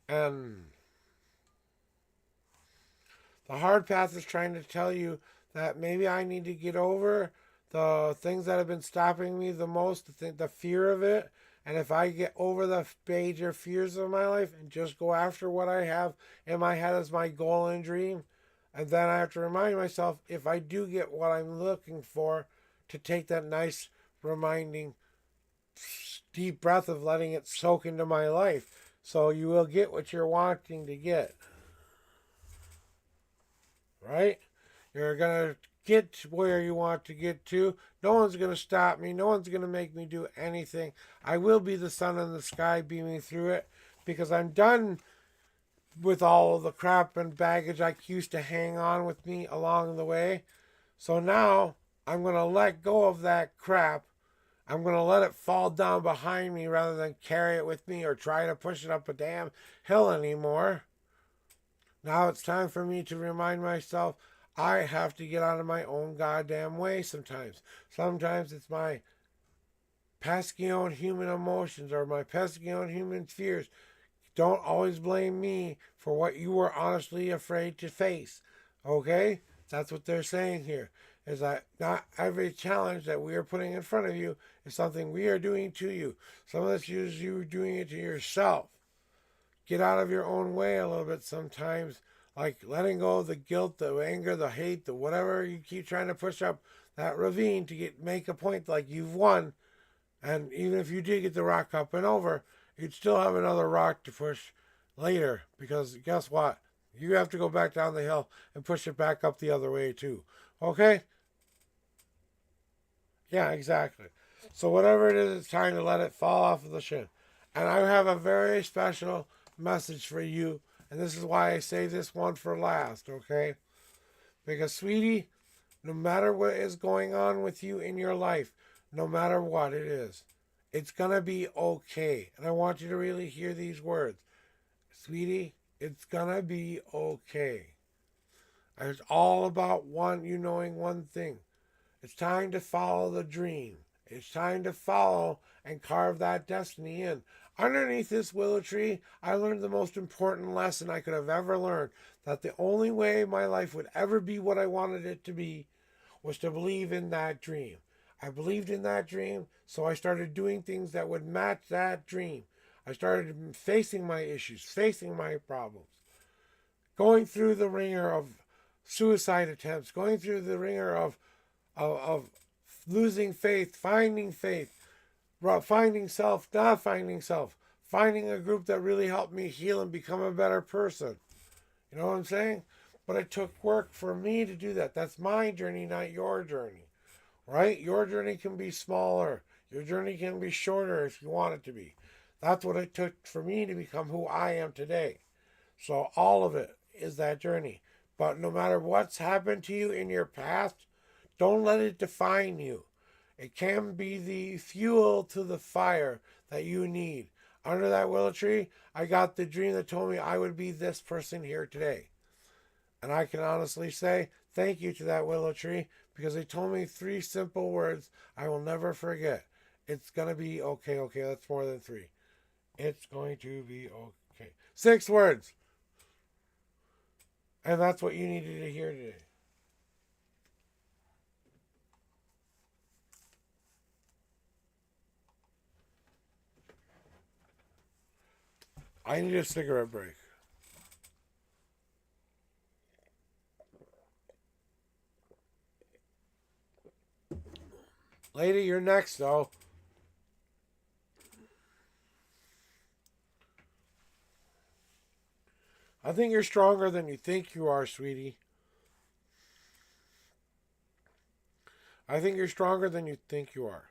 And the hard path is trying to tell you that maybe I need to get over the things that have been stopping me the most, the fear of it. And if I get over the major fears of my life and just go after what I have in my head as my goal and dream, and then I have to remind myself if I do get what I'm looking for, to take that nice reminding deep breath of letting it soak into my life. So you will get what you're wanting to get. Right? You're going to get where you want to get to. No one's going to stop me. No one's going to make me do anything. I will be the sun in the sky beaming through it because I'm done with all of the crap and baggage I used to hang on with me along the way. So now I'm going to let go of that crap. I'm going to let it fall down behind me rather than carry it with me or try to push it up a damn hill anymore. Now it's time for me to remind myself I have to get out of my own goddamn way sometimes. Sometimes it's my pesky own human emotions or my pesky own human fears. Don't always blame me for what you were honestly afraid to face. Okay? That's what they're saying here. Is that not every challenge that we are putting in front of you is something we are doing to you. Some of this is you doing it to yourself. Get out of your own way a little bit sometimes, like letting go of the guilt, the anger, the hate, the whatever you keep trying to push up that ravine to make a point like you've won. And even if you did get the rock up and over, you'd still have another rock to push later because guess what? You have to go back down the hill and push it back up the other way too. Okay? Yeah, exactly. So whatever it is, it's time to let it fall off of the shin. And I have a very special message for you, and this is why I save this one for last, okay? Because, sweetie, no matter what is going on with you in your life, no matter what it is, it's gonna be okay. And I want you to really hear these words. Sweetie, it's gonna be okay. And it's all about you knowing one thing. It's time to follow the dream. It's time to follow and carve that destiny in. Underneath this willow tree, I learned the most important lesson I could have ever learned, that the only way my life would ever be what I wanted it to be was to believe in that dream. I believed in that dream, so I started doing things that would match that dream. I started facing my issues, facing my problems, going through the ringer of suicide attempts, going through the ringer of losing faith, finding self, not finding self, finding a group that really helped me heal and become a better person. You know what I'm saying? But it took work for me to do that. That's my journey, not your journey. Right? Your journey can be smaller. Your journey can be shorter if you want it to be. That's what it took for me to become who I am today. So all of it is that journey. But no matter what's happened to you in your past, don't let it define you. It can be the fuel to the fire that you need. Under that willow tree, I got the dream that told me I would be this person here today. And I can honestly say thank you to that willow tree because they told me 3 simple words I will never forget. It's going to be okay. Okay, that's more than 3. It's going to be okay. 6 words. And that's what you needed to hear today. I need a cigarette break. Lady, you're next, though. I think you're stronger than you think you are, sweetie. I think you're stronger than you think you are.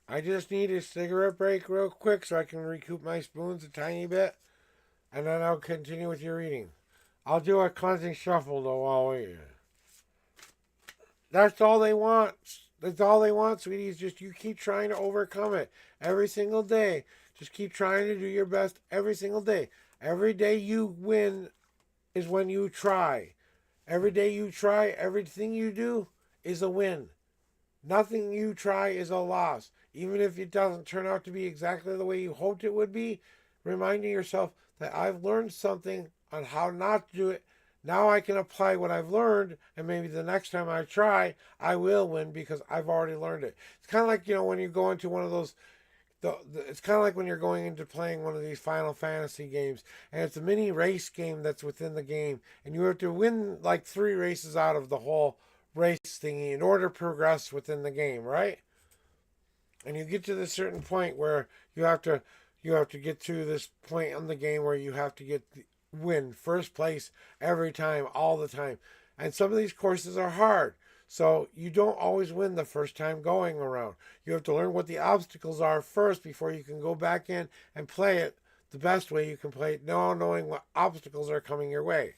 I just need a cigarette break real quick so I can recoup my spoons a tiny bit, and then I'll continue with your reading. I'll do a cleansing shuffle, though, while waiting. That's all they want. That's all they want, sweetie, is just you keep trying to overcome it every single day. Just keep trying to do your best every single day. Every day you win is when you try. Every day you try, everything you do is a win. Nothing you try is a loss. Even if it doesn't turn out to be exactly the way you hoped it would be, reminding yourself that I've learned something on how not to do it. Now I can apply what I've learned, and maybe the next time I try, I will win because I've already learned it. It's kind of like, when you go into one of those it's kind of like when you're going into playing one of these Final Fantasy games, and it's a mini race game that's within the game, and you have to win like 3 races out of the whole race thingy in order to progress within the game, right? And you get to this certain point where you have to get to this point in the game where you have to win first place every time, all the time. And some of these courses are hard. So you don't always win the first time going around. You have to learn what the obstacles are first before you can go back in and play it the best way you can play it, now knowing what obstacles are coming your way.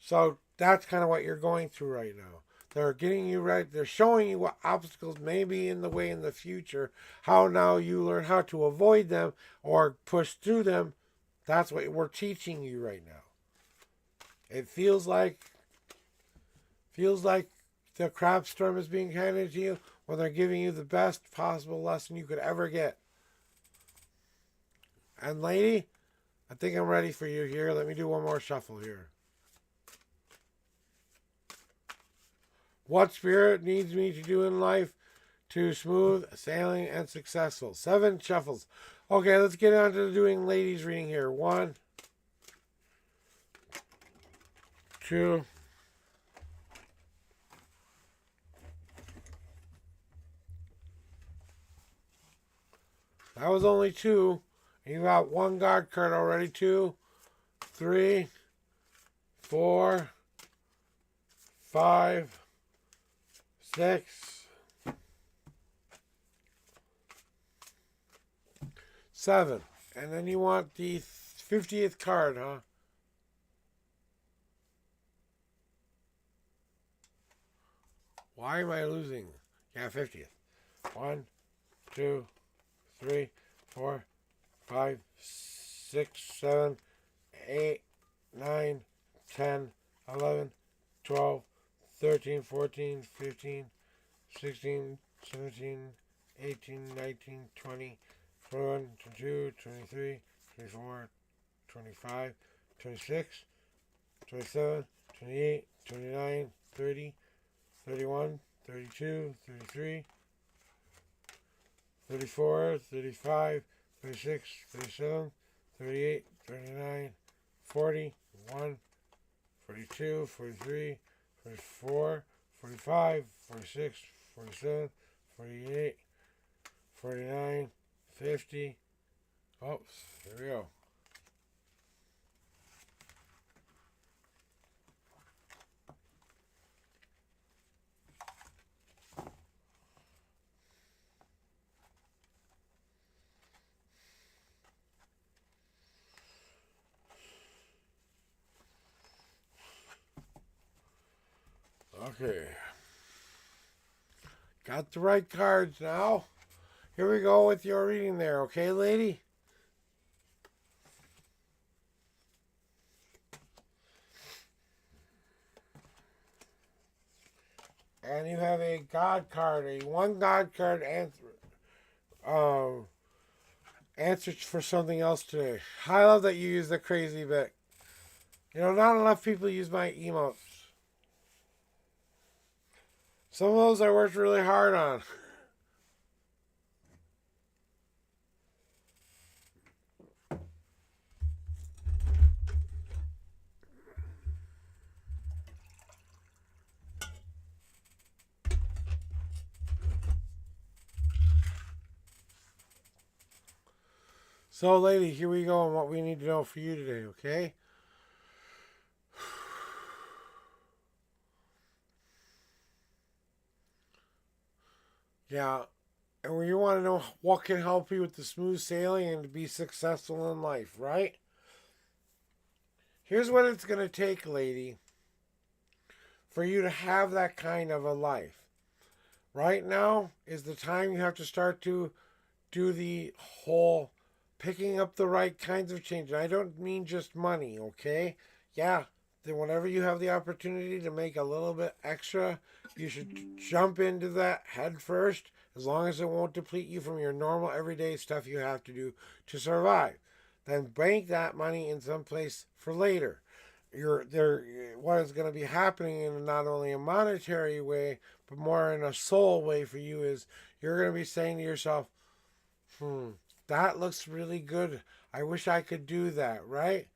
So that's kind of what you're going through right now. They're getting you right. They're showing you what obstacles may be in the way in the future. How now you learn how to avoid them or push through them. That's what we're teaching you right now. It feels like the crap storm is being handed to you when they're giving you the best possible lesson you could ever get. And lady, I think I'm ready for you here. Let me do one more shuffle here. What spirit needs me to do in life to smooth sailing and successful? 7 shuffles. Okay, let's get on to doing ladies reading here. 1, 2, 'That was only 2. You got 1 guard card already. 2, 3, 4, 5, 6, 7. And then you want the 50th card, huh? Why am I losing? Yeah, 50th. 1, 2, 3, 4, 5, 6, 7, 8, 9, 10, 11, 12, 13, 14, 15, 16, 17, 18, 19, 20, 21, 22, 23, 24, 25, 26, 27, 28, 29, 30, 31, 32, 33, 34, 35, 36, 37, 38, 39, 40, 41, 42, 43, 44, 45, 46, 47, 48, 49, 50. Oh, here we go. Okay. Got the right cards now. Here we go with your reading there, okay, lady? And you have a God card, a one God card answer for something else today. I love that you use the crazy bit. You know, not enough people use my emotes. Some of those I worked really hard on. So, lady, here we go on what we need to know for you today, okay? Yeah, and you want to know what can help you with the smooth sailing and to be successful in life, right? Here's what it's going to take, lady, for you to have that kind of a life. Right now is the time you have to start to do the whole picking up the right kinds of change. And I don't mean just money, okay? Yeah, then whenever you have the opportunity to make a little bit extra, you should jump into that head first, as long as it won't deplete you from your normal everyday stuff you have to do to survive. Then bank that money in some place for later. What is going to be happening in not only a monetary way, but more in a soul way for you is you're going to be saying to yourself, that looks really good. I wish I could do that, right?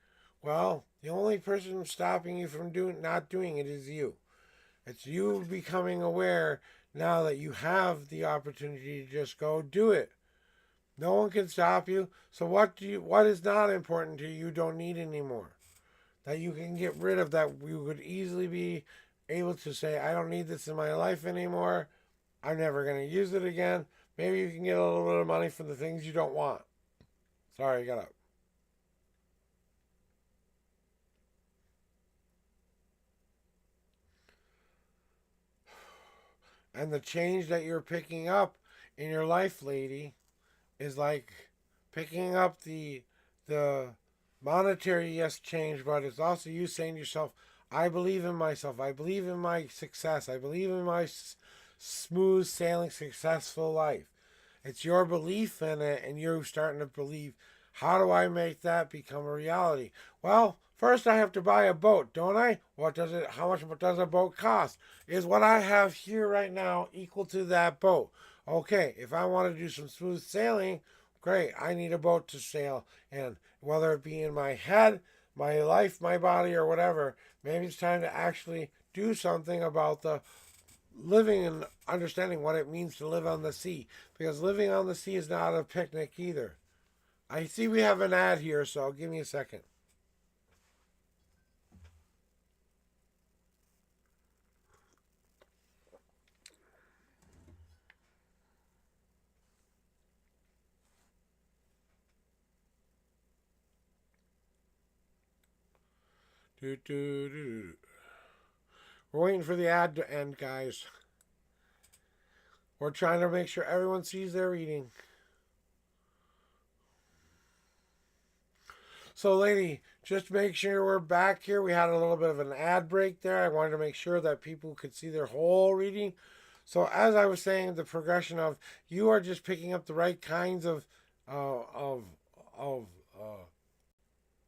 Well, the only person stopping you from not doing it is you. It's you becoming aware now that you have the opportunity to just go do it. No one can stop you. So what is not important to you don't need anymore. That you can get rid of, that you could easily be able to say, I don't need this in my life anymore. I'm never going to use it again. Maybe you can get a little bit of money for the things you don't want. Sorry, I got up. And the change that you're picking up in your life, lady, is like picking up the monetary, yes, change, but it's also you saying to yourself, I believe in myself. I believe in my success. I believe in my smooth sailing, successful life. It's your belief in it, and you're starting to believe, how do I make that become a reality? Well, first I have to buy a boat, don't I? How much does a boat cost? Is what I have here right now equal to that boat? Okay, if I want to do some smooth sailing, great, I need a boat to sail in, whether it be in my head, my life, my body, or whatever. Maybe it's time to actually do something about the living and understanding what it means to live on the sea. Because living on the sea is not a picnic either. I see we have an ad here, so give me a second. We're waiting for the ad to end, guys. We're trying to make sure everyone sees their reading. So, lady, just make sure we're back here. We had a little bit of an ad break there. I wanted to make sure that people could see their whole reading. So, as I was saying, the progression of you are just picking up the right kinds uh, of of uh,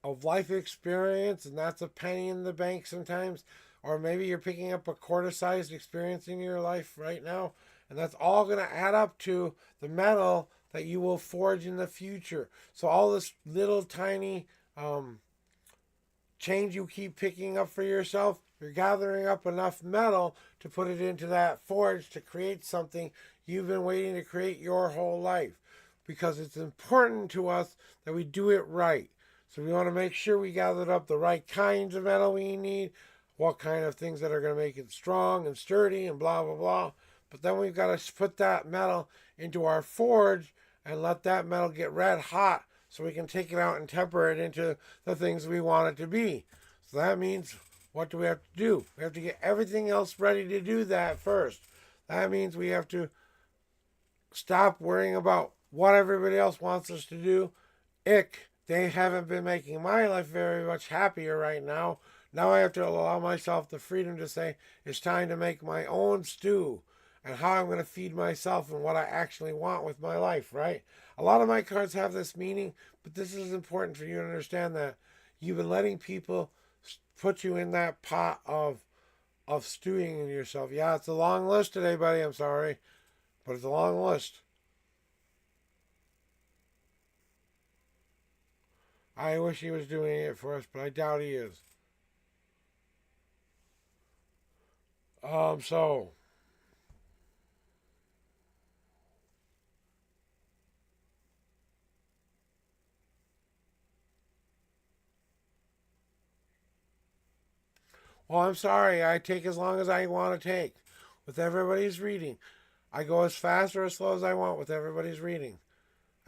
of life experience, and that's a penny in the bank sometimes. Or maybe you're picking up a quarter-sized experience in your life right now, and that's all going to add up to the metal that you will forge in the future. So all this little tiny change you keep picking up for yourself, you're gathering up enough metal to put it into that forge to create something you've been waiting to create your whole life. Because it's important to us that we do it right. So we want to make sure we gathered up the right kinds of metal we need, what kind of things that are going to make it strong and sturdy and blah, blah, blah. But then we've got to put that metal into our forge and let that metal get red hot so we can take it out and temper it into the things we want it to be. So that means what do we have to do? We have to get everything else ready to do that first. That means we have to stop worrying about what everybody else wants us to do. They haven't been making my life very much happier right now. Now I have to allow myself the freedom to say it's time to make my own stew and how I'm going to feed myself and what I actually want with my life, right? A lot of my cards have this meaning, but this is important for you to understand that you've been letting people put you in that pot of stewing in yourself. Yeah, it's a long list today, buddy. I'm sorry, but it's a long list. I wish he was doing it for us, but I doubt he is. So, well, I'm sorry. I take as long as I want to take with everybody's reading. I go as fast or as slow as I want with everybody's reading.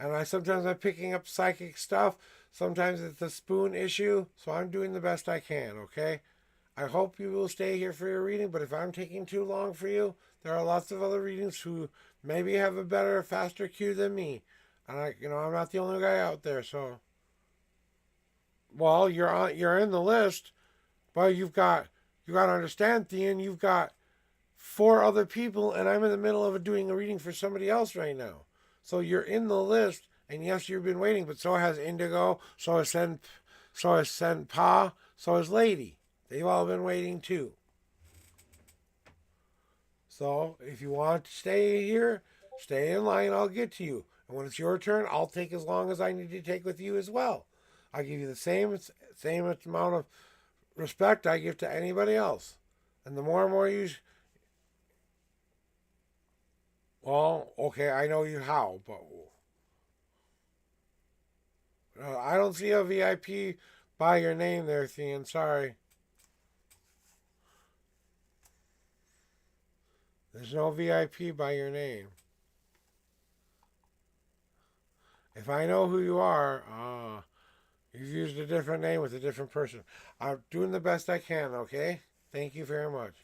And sometimes I'm picking up psychic stuff. Sometimes it's a spoon issue. So I'm doing the best I can, okay? I hope you will stay here for your reading, but if I'm taking too long for you, there are lots of other readings who maybe have a better, faster queue than me. And I'm not the only guy out there, so well, you're in the list, but you got to understand, Thean, you've got four other people, and I'm in the middle of doing a reading for somebody else right now. So you're in the list, and yes, you've been waiting, but so has Indigo, so has Senpa, so has Lady. They've all been waiting too. So if you want to stay here, stay in line. I'll get to you. And when it's your turn, I'll take as long as I need to take with you as well. I'll give you the same amount of respect I give to anybody else. And the more and more you, well, okay, I know you how, but I don't see a VIP by your name there, Thean. Sorry. There's no VIP by your name. If I know who you are, you've used a different name with a different person. I'm doing the best I can, okay? Thank you very much.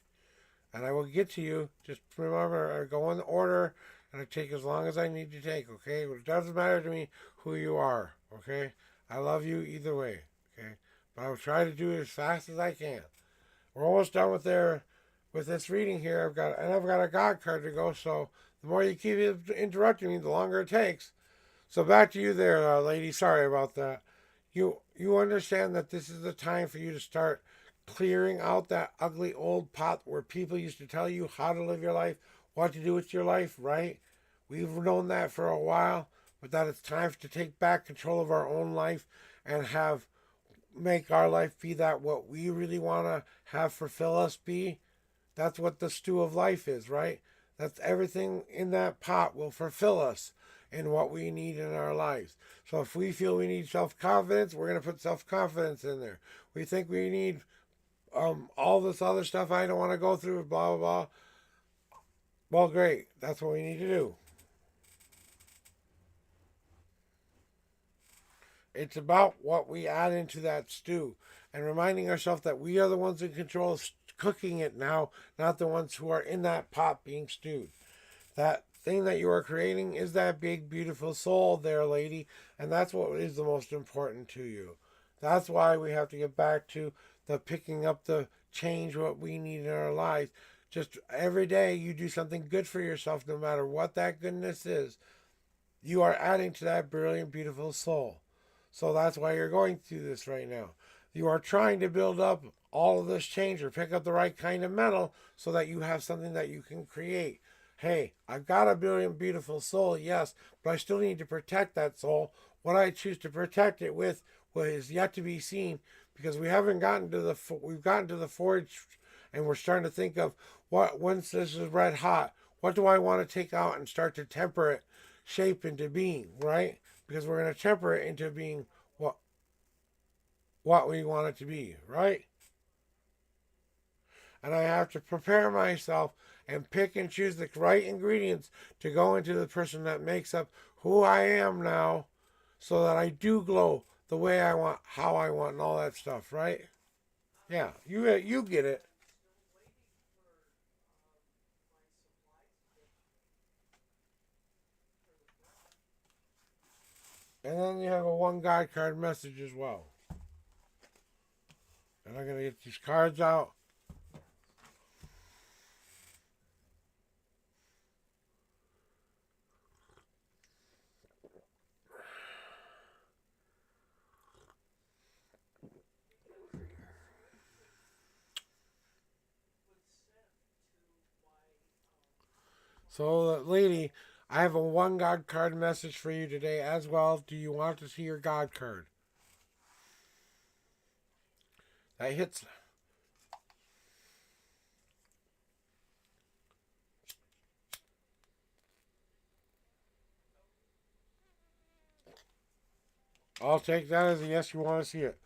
And I will get to you. Just remember, I go in order, and I take as long as I need to take, okay? It doesn't matter to me who you are, okay? I love you either way, okay? But I will try to do it as fast as I can. We're almost done with this reading here. I've got a God card to go, so the more you keep interrupting me, the longer it takes. So back to you there, lady. Sorry about that. You understand that this is the time for you to start clearing out that ugly old pot where people used to tell you how to live your life, what to do with your life, right? We've known that for a while, but that it's time to take back control of our own life and make our life be that what we really want to have fulfill us be. That's what the stew of life is, right? That's everything in that pot will fulfill us in what we need in our lives. So if we feel we need self-confidence, we're going to put self-confidence in there. We think we need all this other stuff I don't want to go through, blah, blah, blah. Well, great. That's what we need to do. It's about what we add into that stew and reminding ourselves that we are the ones in control of cooking it now, not the ones who are in that pot being stewed. That thing that you are creating is that big, beautiful soul there, lady, and that's what is the most important to you. That's why we have to get back to the picking up the change what we need in our lives. Just every day you do something good for yourself, no matter what that goodness is. You are adding to that brilliant, beautiful soul. So that's why you're going through this right now. You are trying to build up all of this change or pick up the right kind of metal so that you have something that you can create. Hey, I've got a brilliant, beautiful soul, yes, but I still need to protect that soul. What I choose to protect it with is yet to be seen because we've gotten to the forge and we're starting to think of once this is red hot, what do I want to take out and start to temper it, shape into being, right? Because we're going to temper it into being what we want it to be, right? And I have to prepare myself and pick and choose the right ingredients to go into the person that makes up who I am now so that I do glow the way I want, how I want, and all that stuff, right? Yeah, you get it. And then you have a one God card message as well. And I'm gonna get these cards out. So, lady, I have a one God card message for you today as well. Do you want to see your God card? That hits. I'll take that as a yes. You want to see it?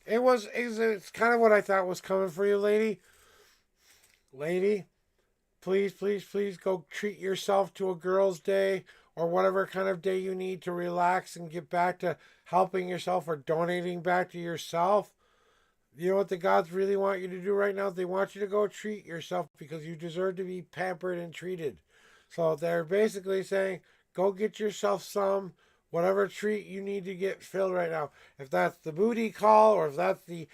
It's kind of what I thought was coming for you, lady. Lady, please, please, please go treat yourself to a girl's day or whatever kind of day you need to relax and get back to helping yourself or donating back to yourself. You know what the gods really want you to do right now? They want you to go treat yourself because you deserve to be pampered and treated. So they're basically saying, go get yourself some whatever treat you need to get filled right now. If that's the booty call or if that's the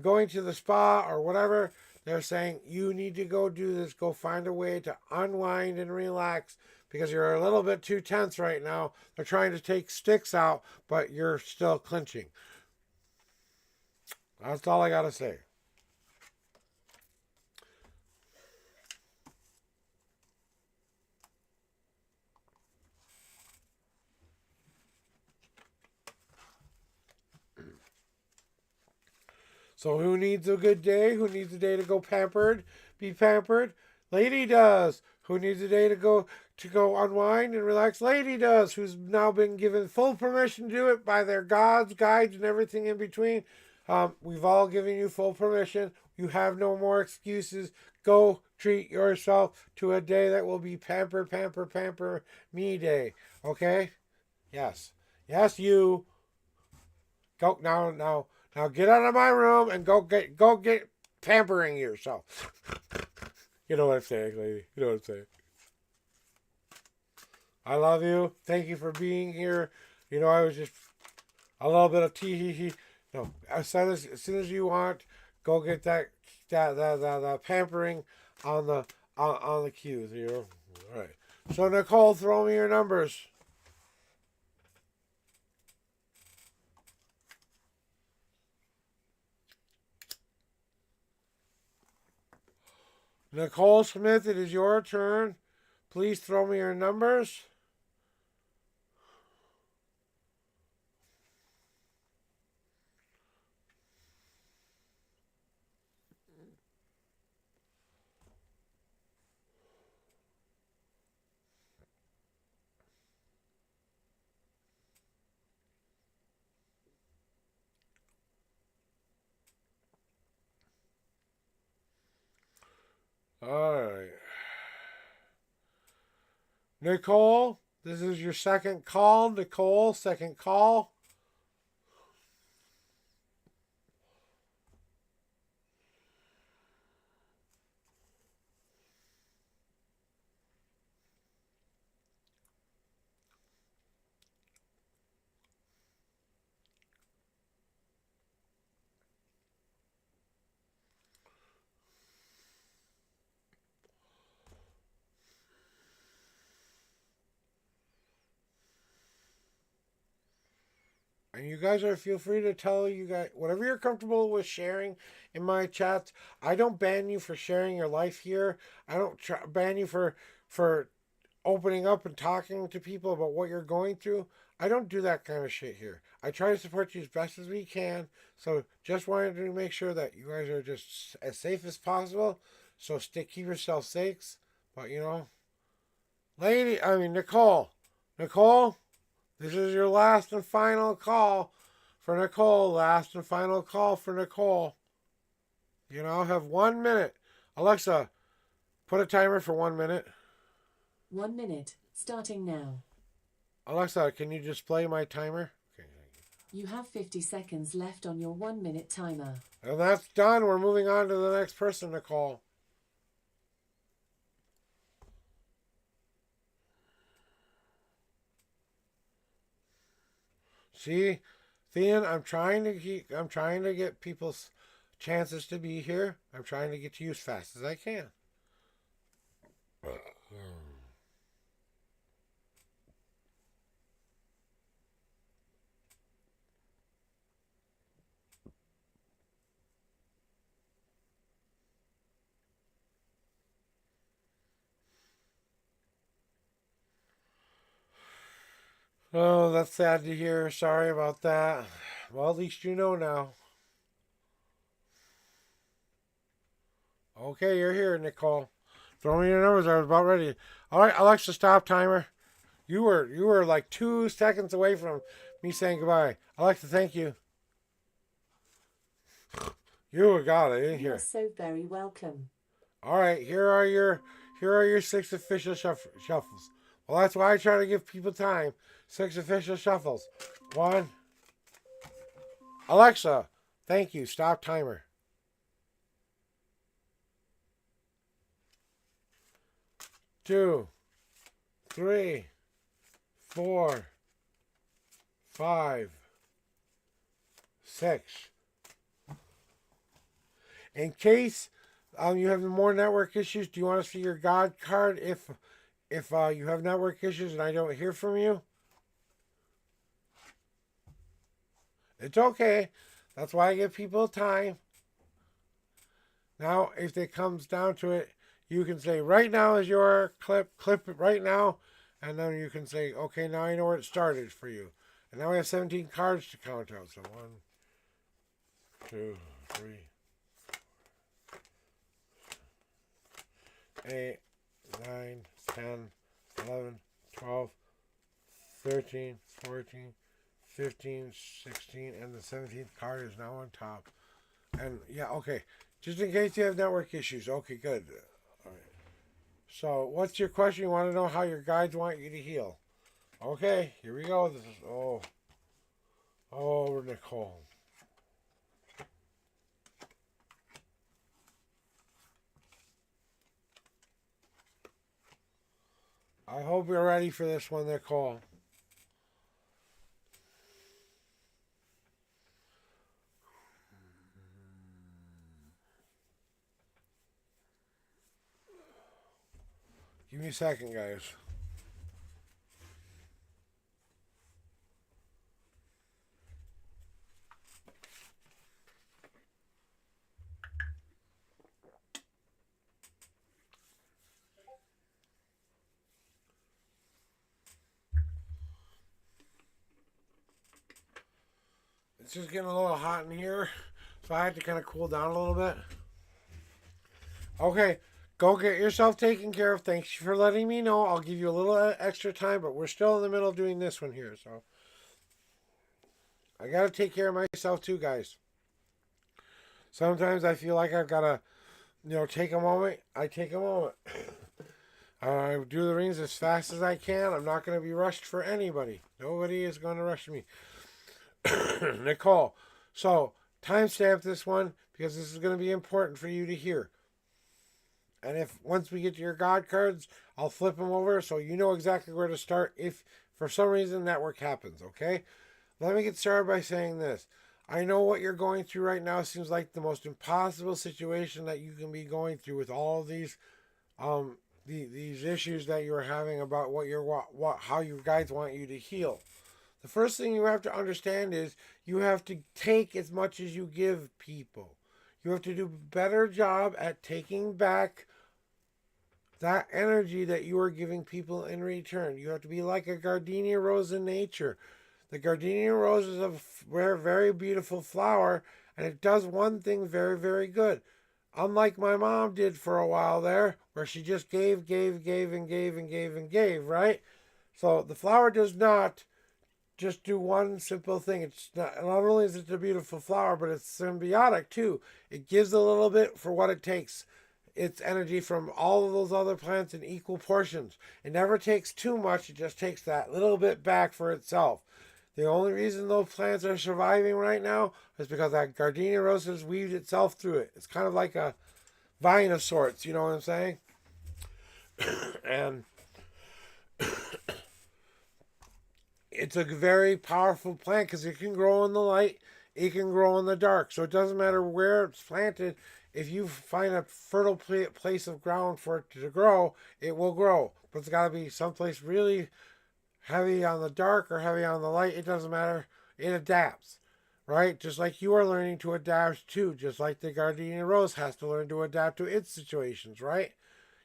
going to the spa or whatever, they're saying you need to go do this. Go find a way to unwind and relax because you're a little bit too tense right now. They're trying to take sticks out, but you're still clenching. That's all I got to say. So who needs a good day? Who needs a day to go pampered? Be pampered? Lady does. Who needs a day to go unwind and relax? Lady does. Who's now been given full permission to do it by their gods, guides, and everything in between. We've all given you full permission. You have no more excuses. Go treat yourself to a day that will be pamper, pamper, pamper me day. Okay? Yes. Yes, you. Go now get out of my room and go get pampering yourself. You know what I'm saying, lady. You know what I'm saying. I love you. Thank you for being here. You know, I was just a little bit of tee hee hee. No, as soon as you want, go get that pampering on the cues. You know. All right. So Nicole, throw me your numbers. Nicole Smith, it is your turn. Please throw me your numbers. All right. Nicole, this is your second call. Nicole, second call. And you guys feel free to tell you guys whatever you're comfortable with sharing in my chats. I don't ban you for sharing your life here. I don't ban you for opening up and talking to people about what you're going through. I don't do that kind of shit here. I try to support you as best as we can. So just wanted to make sure that you guys are just as safe as possible. So keep yourself safe. But you know, Nicole, this is your last and final call for Nicole. Last and final call for Nicole. You now have 1 minute. Alexa, put a timer for 1 minute. 1 minute, starting now. Alexa, can you display my timer? Okay. You have 50 seconds left on your 1-minute timer. And that's done. We're moving on to the next person to call. See, Thean, I'm trying to get people's chances to be here. I'm trying to get to you as fast as I can. Oh, that's sad to hear. Sorry about that. Well, at least you know now. Okay, you're here, Nicole. Throw me your numbers. I was about ready. All right, Alexa, stop timer. You were like 2 seconds away from me saying goodbye. Alexa, thank you. You got it in here. You're so very welcome. All right, here are your 6 official shuffles. Well, that's why I try to give people time. 6 official shuffles. 1. Alexa, thank you. Stop timer. 2, 3, 4, 5, 6. In case you have more network issues, do you want to see your God card if you have network issues and I don't hear from you? It's okay. That's why I give people time. Now, if it comes down to it, you can say, right now is your clip it right now, and then you can say, okay, now I know where it started for you. And now we have 17 cards to count out. So 1, 2, 3, 8, 9, 10, 11, 12, 13, 14, 15, 16, and the 17th card is now on top. And yeah, okay. Just in case you have network issues. Okay, good. All right. So, what's your question? You want to know how your guides want you to heal? Okay, here we go. This is oh, Nicole. I hope you're ready for this one, Nicole. Give me a second, guys. It's just getting a little hot in here, so I had to kind of cool down a little bit. Okay, go get yourself taken care of. Thanks for letting me know. I'll give you a little extra time, but we're still in the middle of doing this one here, so I got to take care of myself too, guys. Sometimes I feel like I've got to, take a moment. I take a moment. I do the rings as fast as I can. I'm not going to be rushed for anybody. Nobody is going to rush me. Nicole, so timestamp this one because this is going to be important for you to hear. And if once we get to your God cards, I'll flip them over so you know exactly where to start if for some reason network happens, okay? Let me get started by saying this. I know what you're going through right now seems like the most impossible situation that you can be going through with all of these these issues that you're having about how your guides want you to heal. The first thing you have to understand is you have to take as much as you give people. You have to do a better job at taking back that energy that you are giving people in return. You have to be like a gardenia rose in nature. The gardenia rose is a very, very beautiful flower, and it does one thing very, very good. Unlike my mom did for a while there, where she just gave, and gave, right? So the flower does not just do one simple thing. It's not only is it a beautiful flower, but it's symbiotic too. It gives a little bit for what it takes. It's energy from all of those other plants in equal portions. It never takes too much. It just takes that little bit back for itself. The only reason those plants are surviving right now is because that gardenia rose has weaved itself through it. It's kind of like a vine of sorts, you know what I'm saying? And it's a very powerful plant because it can grow in the light, it can grow in the dark. So it doesn't matter where it's planted. If you find a fertile place of ground for it to grow, it will grow. But it's got to be someplace really heavy on the dark or heavy on the light. It doesn't matter. It adapts, right? Just like you are learning to adapt too. Just like the gardenia rose has to learn to adapt to its situations, right?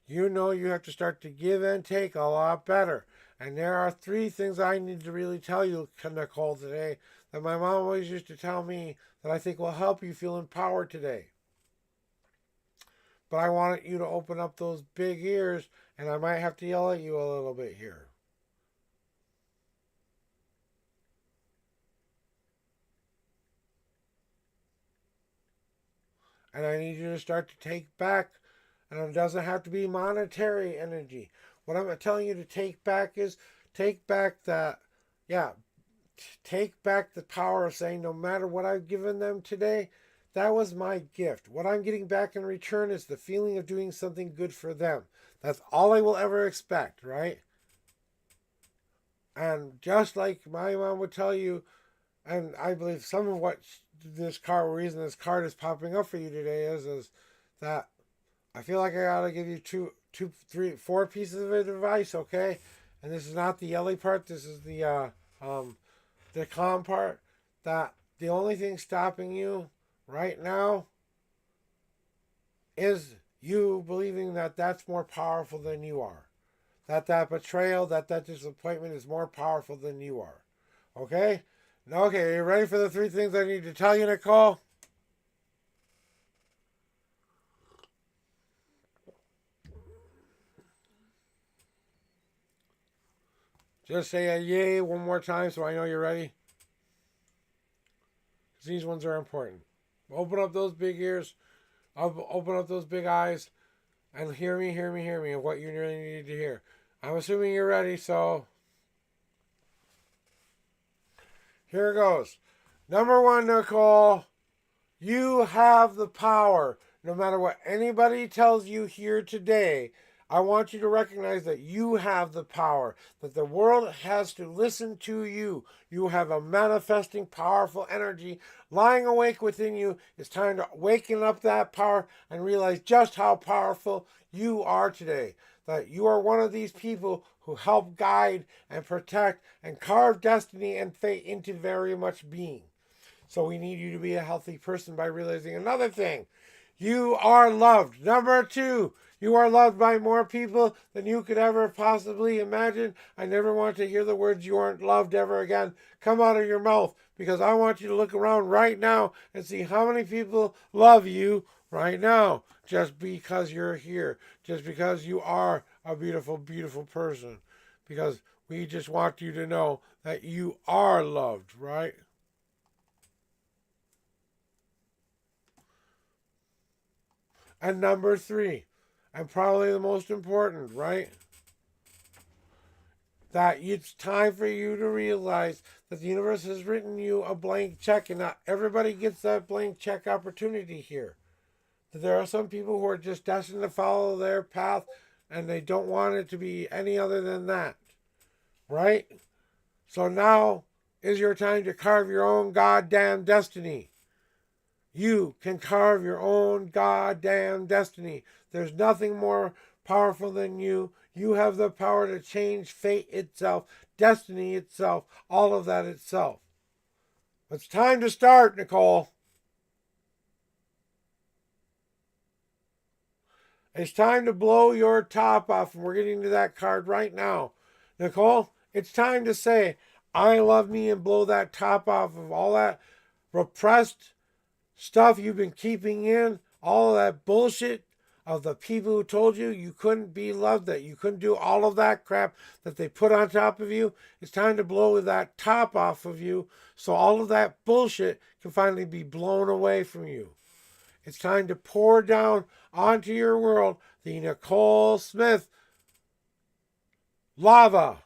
You know you have to start to give and take a lot better. And there are 3 things I need to really tell you, Nicole, today that my mom always used to tell me that I think will help you feel empowered today. But I want you to open up those big ears, and I might have to yell at you a little bit here. And I need you to start to take back, and it doesn't have to be monetary energy. What I'm telling you to take back is take back that, take back the power of saying no matter what I've given them today, that was my gift. What I'm getting back in return is the feeling of doing something good for them. That's all I will ever expect, right? And just like my mom would tell you, and I believe some of what reason this card is popping up for you today is that I feel like I gotta give you 2, 3, 4 pieces of advice, okay? And this is not the yelly part. This is the calm part. That the only thing stopping you right now is you believing that that's more powerful than you are. That betrayal, that disappointment is more powerful than you are. Okay? Okay, are you ready for the 3 things I need to tell you, Nicole? Just say a yay one more time so I know you're ready. Because these ones are important. Open up those big ears. Open up those big eyes. And hear me, of what you really need to hear. I'm assuming you're ready, so here it goes. Number 1, Nicole, you have the power. No matter what anybody tells you here today, I want you to recognize that you have the power, that the world has to listen to you. You have a manifesting, powerful energy lying awake within you. It's time to waken up that power and realize just how powerful you are today. That you are one of these people who help guide and protect and carve destiny and fate into very much being. So we need you to be a healthy person by realizing another thing. You are loved. Number 2, you are loved by more people than you could ever possibly imagine. I never want to hear the words you aren't loved ever again come out of your mouth, because I want you to look around right now and see how many people love you right now just because you're here, just because you are a beautiful, beautiful person. Because we just want you to know that you are loved, right? And number 3, and probably the most important, right? That it's time for you to realize that the universe has written you a blank check, and not everybody gets that blank check opportunity here. That there are some people who are just destined to follow their path, and they don't want it to be any other than that, right? So now is your time to carve your own goddamn destiny. You can carve your own goddamn destiny. There's nothing more powerful than you. You have the power to change fate itself, destiny itself, all of that itself. It's time to start, Nicole. It's time to blow your top off, and we're getting to that card right now. Nicole, it's time to say, I love me, and blow that top off of all that repressed stuff you've been keeping in, all of that bullshit of the people who told you you couldn't be loved, that you couldn't do all of that crap that they put on top of you. It's time to blow that top off of you so all of that bullshit can finally be blown away from you. It's time to pour down onto your world the Nicole Smith lava.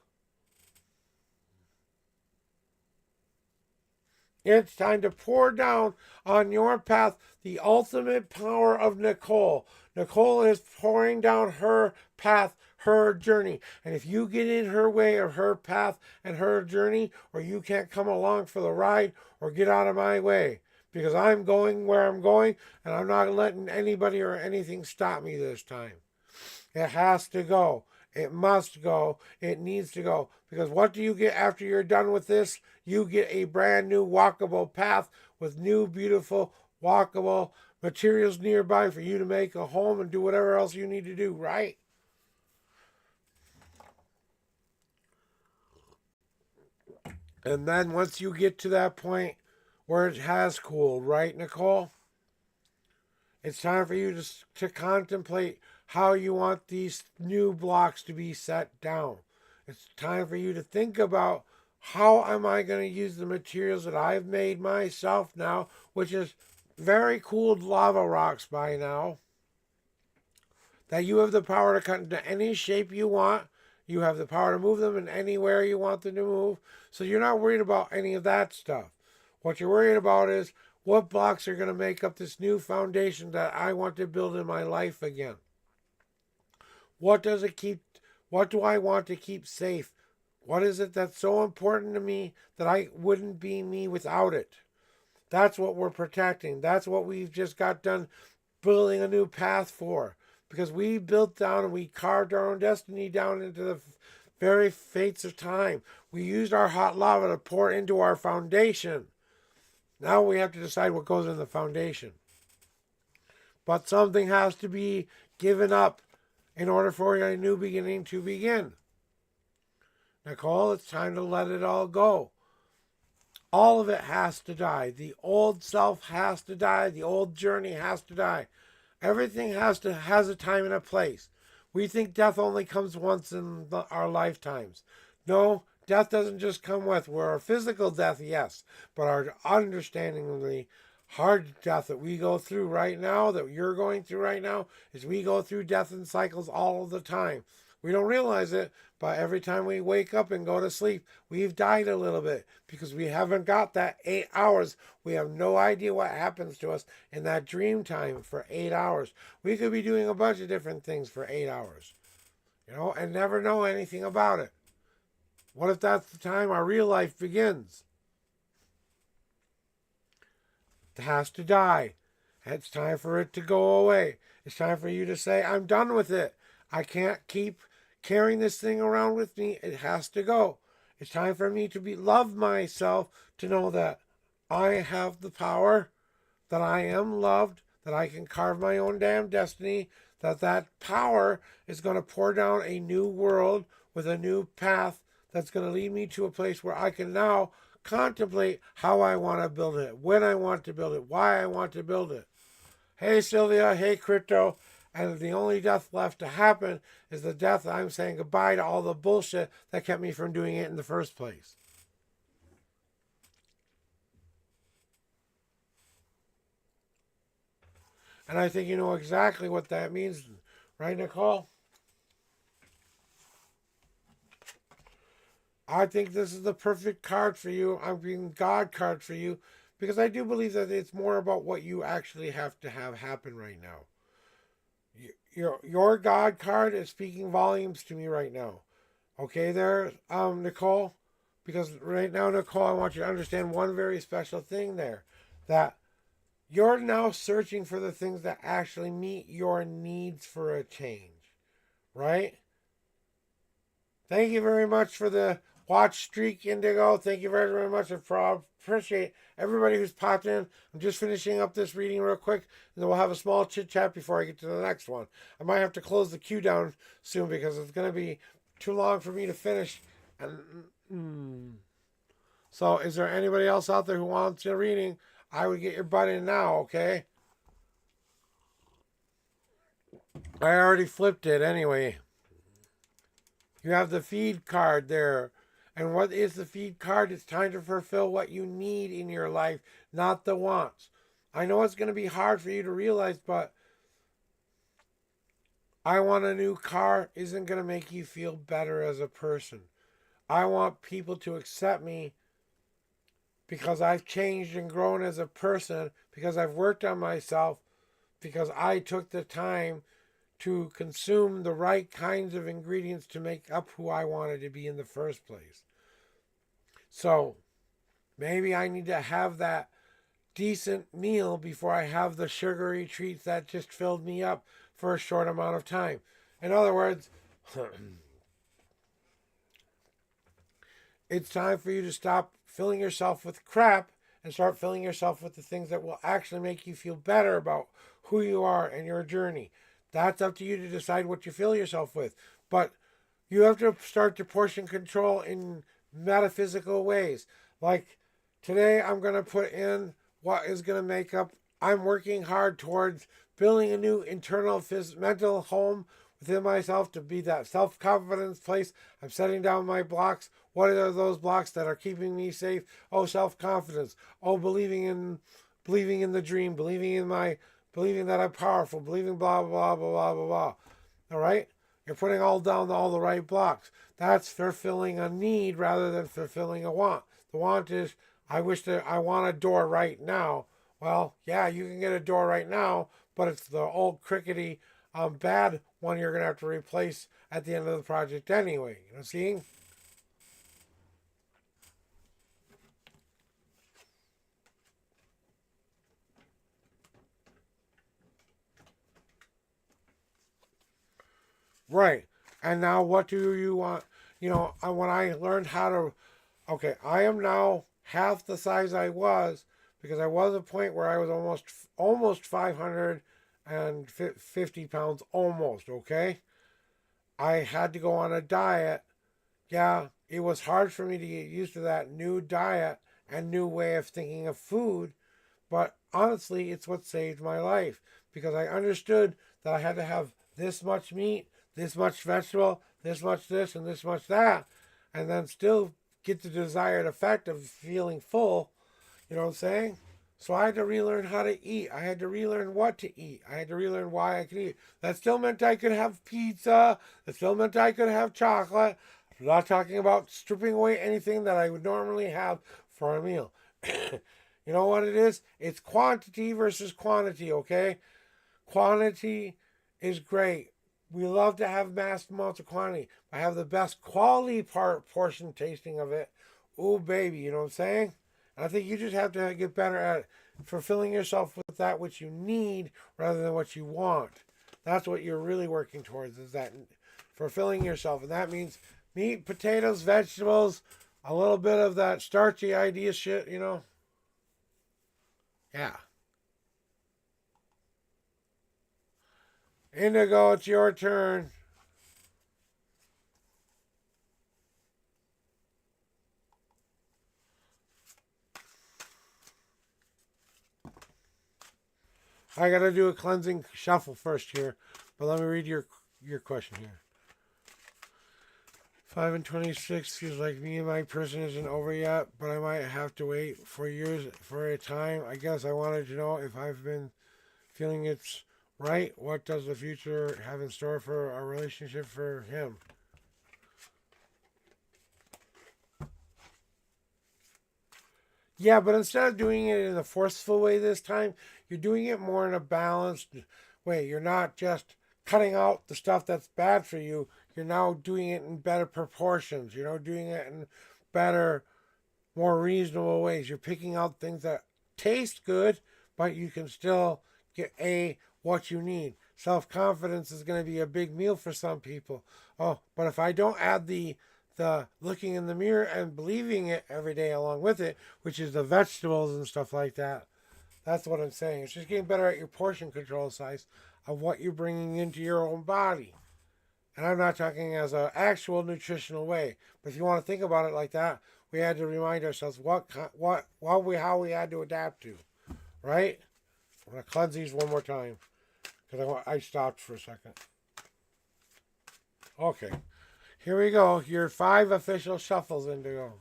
It's time to pour down on your path the ultimate power of Nicole. Nicole is pouring down her path, her journey. And if you get in her way of her path and her journey, or you can't come along for the ride, or get out of my way, because I'm going where I'm going, and I'm not letting anybody or anything stop me this time. It has to go. It must go. It needs to go. Because what do you get after you're done with this? You get a brand new walkable path with new, beautiful, walkable materials nearby for you to make a home and do whatever else you need to do, right? And then once you get to that point where it has cooled, right, Nicole? It's time for you to contemplate how you want these new blocks to be set down. It's time for you to think about how am I going to use the materials that I've made myself now, which is very cooled lava rocks by now, that you have the power to cut into any shape you want. You have the power to move them in anywhere you want them to move. So you're not worried about any of that stuff. What you're worried about is what blocks are going to make up this new foundation that I want to build in my life again. What does it keep? What do I want to keep safe? What is it that's so important to me that I wouldn't be me without it? That's what we're protecting. That's what we've just got done building a new path for. Because we built down and we carved our own destiny down into the very fates of time. We used our hot lava to pour into our foundation. Now we have to decide what goes in the foundation. But something has to be given up in order for a new beginning to begin. Nicole, it's time to let it all go. All of it has to die. The old self has to die. The old journey has to die. Everything has a time and a place. We think death only comes once in our lifetimes. No, death doesn't just come with. We're a physical death, yes, but our understandingly hard death that we go through right now, that you're going through right now, is we go through death in cycles all the time. We don't realize it, but every time we wake up and go to sleep, we've died a little bit because we haven't got that 8 hours. We have no idea what happens to us in that dream time for 8 hours. We could be doing a bunch of different things for 8 hours, and never know anything about it. What if that's the time our real life begins? It has to die. It's time for it to go away. It's time for you to say, I'm done with it. I can't keep carrying this thing around with me. It has to go. It's time for me to love myself, to know that I have the power, that I am loved, that I can carve my own damn destiny, that power is going to pour down a new world with a new path that's going to lead me to a place where I can now contemplate how I want to build it, when I want to build it, why I want to build it. Hey, Sylvia. Hey, Crypto. And the only death left to happen is the death I'm saying goodbye to all the bullshit that kept me from doing it in the first place. And I think you know exactly what that means, right, Nicole? I think this is the perfect card for you. I'm being God card for you because I do believe that it's more about what you actually have to have happen right now. Your God card is speaking volumes to me right now. Okay, there, Nicole? Because right now, Nicole, I want you to understand one very special thing there. That you're now searching for the things that actually meet your needs for a change. Right? Thank you very much for the watch streak, Indigo. Thank you very, very much. I appreciate everybody who's popped in. I'm just finishing up this reading real quick, and then we'll have a small chit chat before I get to the next one. I might have to close the queue down soon because it's going to be too long for me to finish. And so, is there anybody else out there who wants a reading? I would get your butt in now, okay? I already flipped it anyway. You have the feed card there. And what is the feed card? It's time to fulfill what you need in your life, not the wants. I know it's going to be hard for you to realize, but I want a new car isn't going to make you feel better as a person. I want people to accept me because I've changed and grown as a person, because I've worked on myself, because I took the time to consume the right kinds of ingredients to make up who I wanted to be in the first place. So maybe I need to have that decent meal before I have the sugary treats that just filled me up for a short amount of time. In other words, it's time for you to stop filling yourself with crap and start filling yourself with the things that will actually make you feel better about who you are and your journey. That's up to you to decide what you fill yourself with. But you have to start to portion control in metaphysical ways. Like today, I'm going to put in what is going to make up. I'm working hard towards building a new internal mental home within myself to be that self-confidence place. I'm setting down my blocks. What are those blocks that are keeping me safe? Oh, self-confidence. Oh, believing in the dream, believing that I'm powerful, believing blah blah blah blah blah blah. All right? You're putting all down all the right blocks. That's fulfilling a need rather than fulfilling a want. The want is I want a door right now. Well, yeah, you can get a door right now, but it's the old crickety bad one you're going to have to replace at the end of the project anyway. You know, seeing? Right. And now what do you want? You know, when I learned how to, okay, I am now half the size I was because I was at a point where I was almost 550 pounds, almost, okay? I had to go on a diet. Yeah, it was hard for me to get used to that new diet and new way of thinking of food, but honestly, it's what saved my life because I understood that I had to have this much meat, this much vegetable, this much this, and this much that, and then still get the desired effect of feeling full. You know what I'm saying? So I had to relearn how to eat. I had to relearn what to eat. I had to relearn why I could eat. That still meant I could have pizza. That still meant I could have chocolate. I'm not talking about stripping away anything that I would normally have for a meal. You know what it is? It's quantity versus quantity, okay? Quantity is great. We love to have mass amounts of quantity. I have the best quality portion tasting of it. Ooh, baby, you know what I'm saying? And I think you just have to get better at fulfilling yourself with that which you need rather than what you want. That's what you're really working towards, is that fulfilling yourself. And that means meat, potatoes, vegetables, a little bit of that starchy idea shit, you know? Yeah. Indigo, it's your turn. I gotta do a cleansing shuffle first here, but let me read your question here. 5 and 26 feels like me and my person isn't over yet, but I might have to wait for years for a time. I guess I wanted to know if I've been feeling it's right. What does the future have in store for our relationship for him? Yeah, but instead of doing it in a forceful way this time, you're doing it more in a balanced way. You're not just cutting out the stuff that's bad for you. You're now doing it in better proportions. You're now doing it in better, more reasonable ways. You're picking out things that taste good, but you can still get what you need. Self-confidence is going to be a big meal for some people. Oh, but if I don't add the looking in the mirror and believing it every day along with it, which is the vegetables and stuff like that. That's what I'm saying. It's just getting better at your portion control size of what you're bringing into your own body. And I'm not talking as an actual nutritional way, but if you want to think about it like that, we had to remind ourselves how we had to adapt to, right? I'm gonna cleanse these one more time because I stopped for a second. Okay. Here we go. Your 5 official shuffles, Indigo.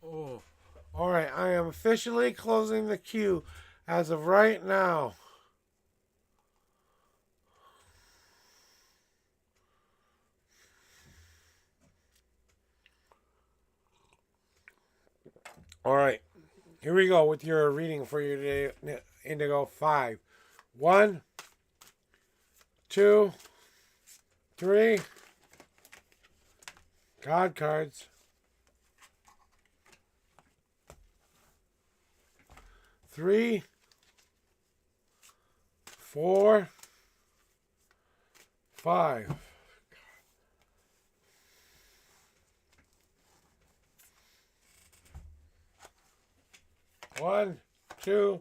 Oh. All right. I am officially closing the queue as of right now. All right. Here we go with your reading for you today, Indigo. 5. 1, 2, 3. God cards. 3, 4, 5. 1, 2,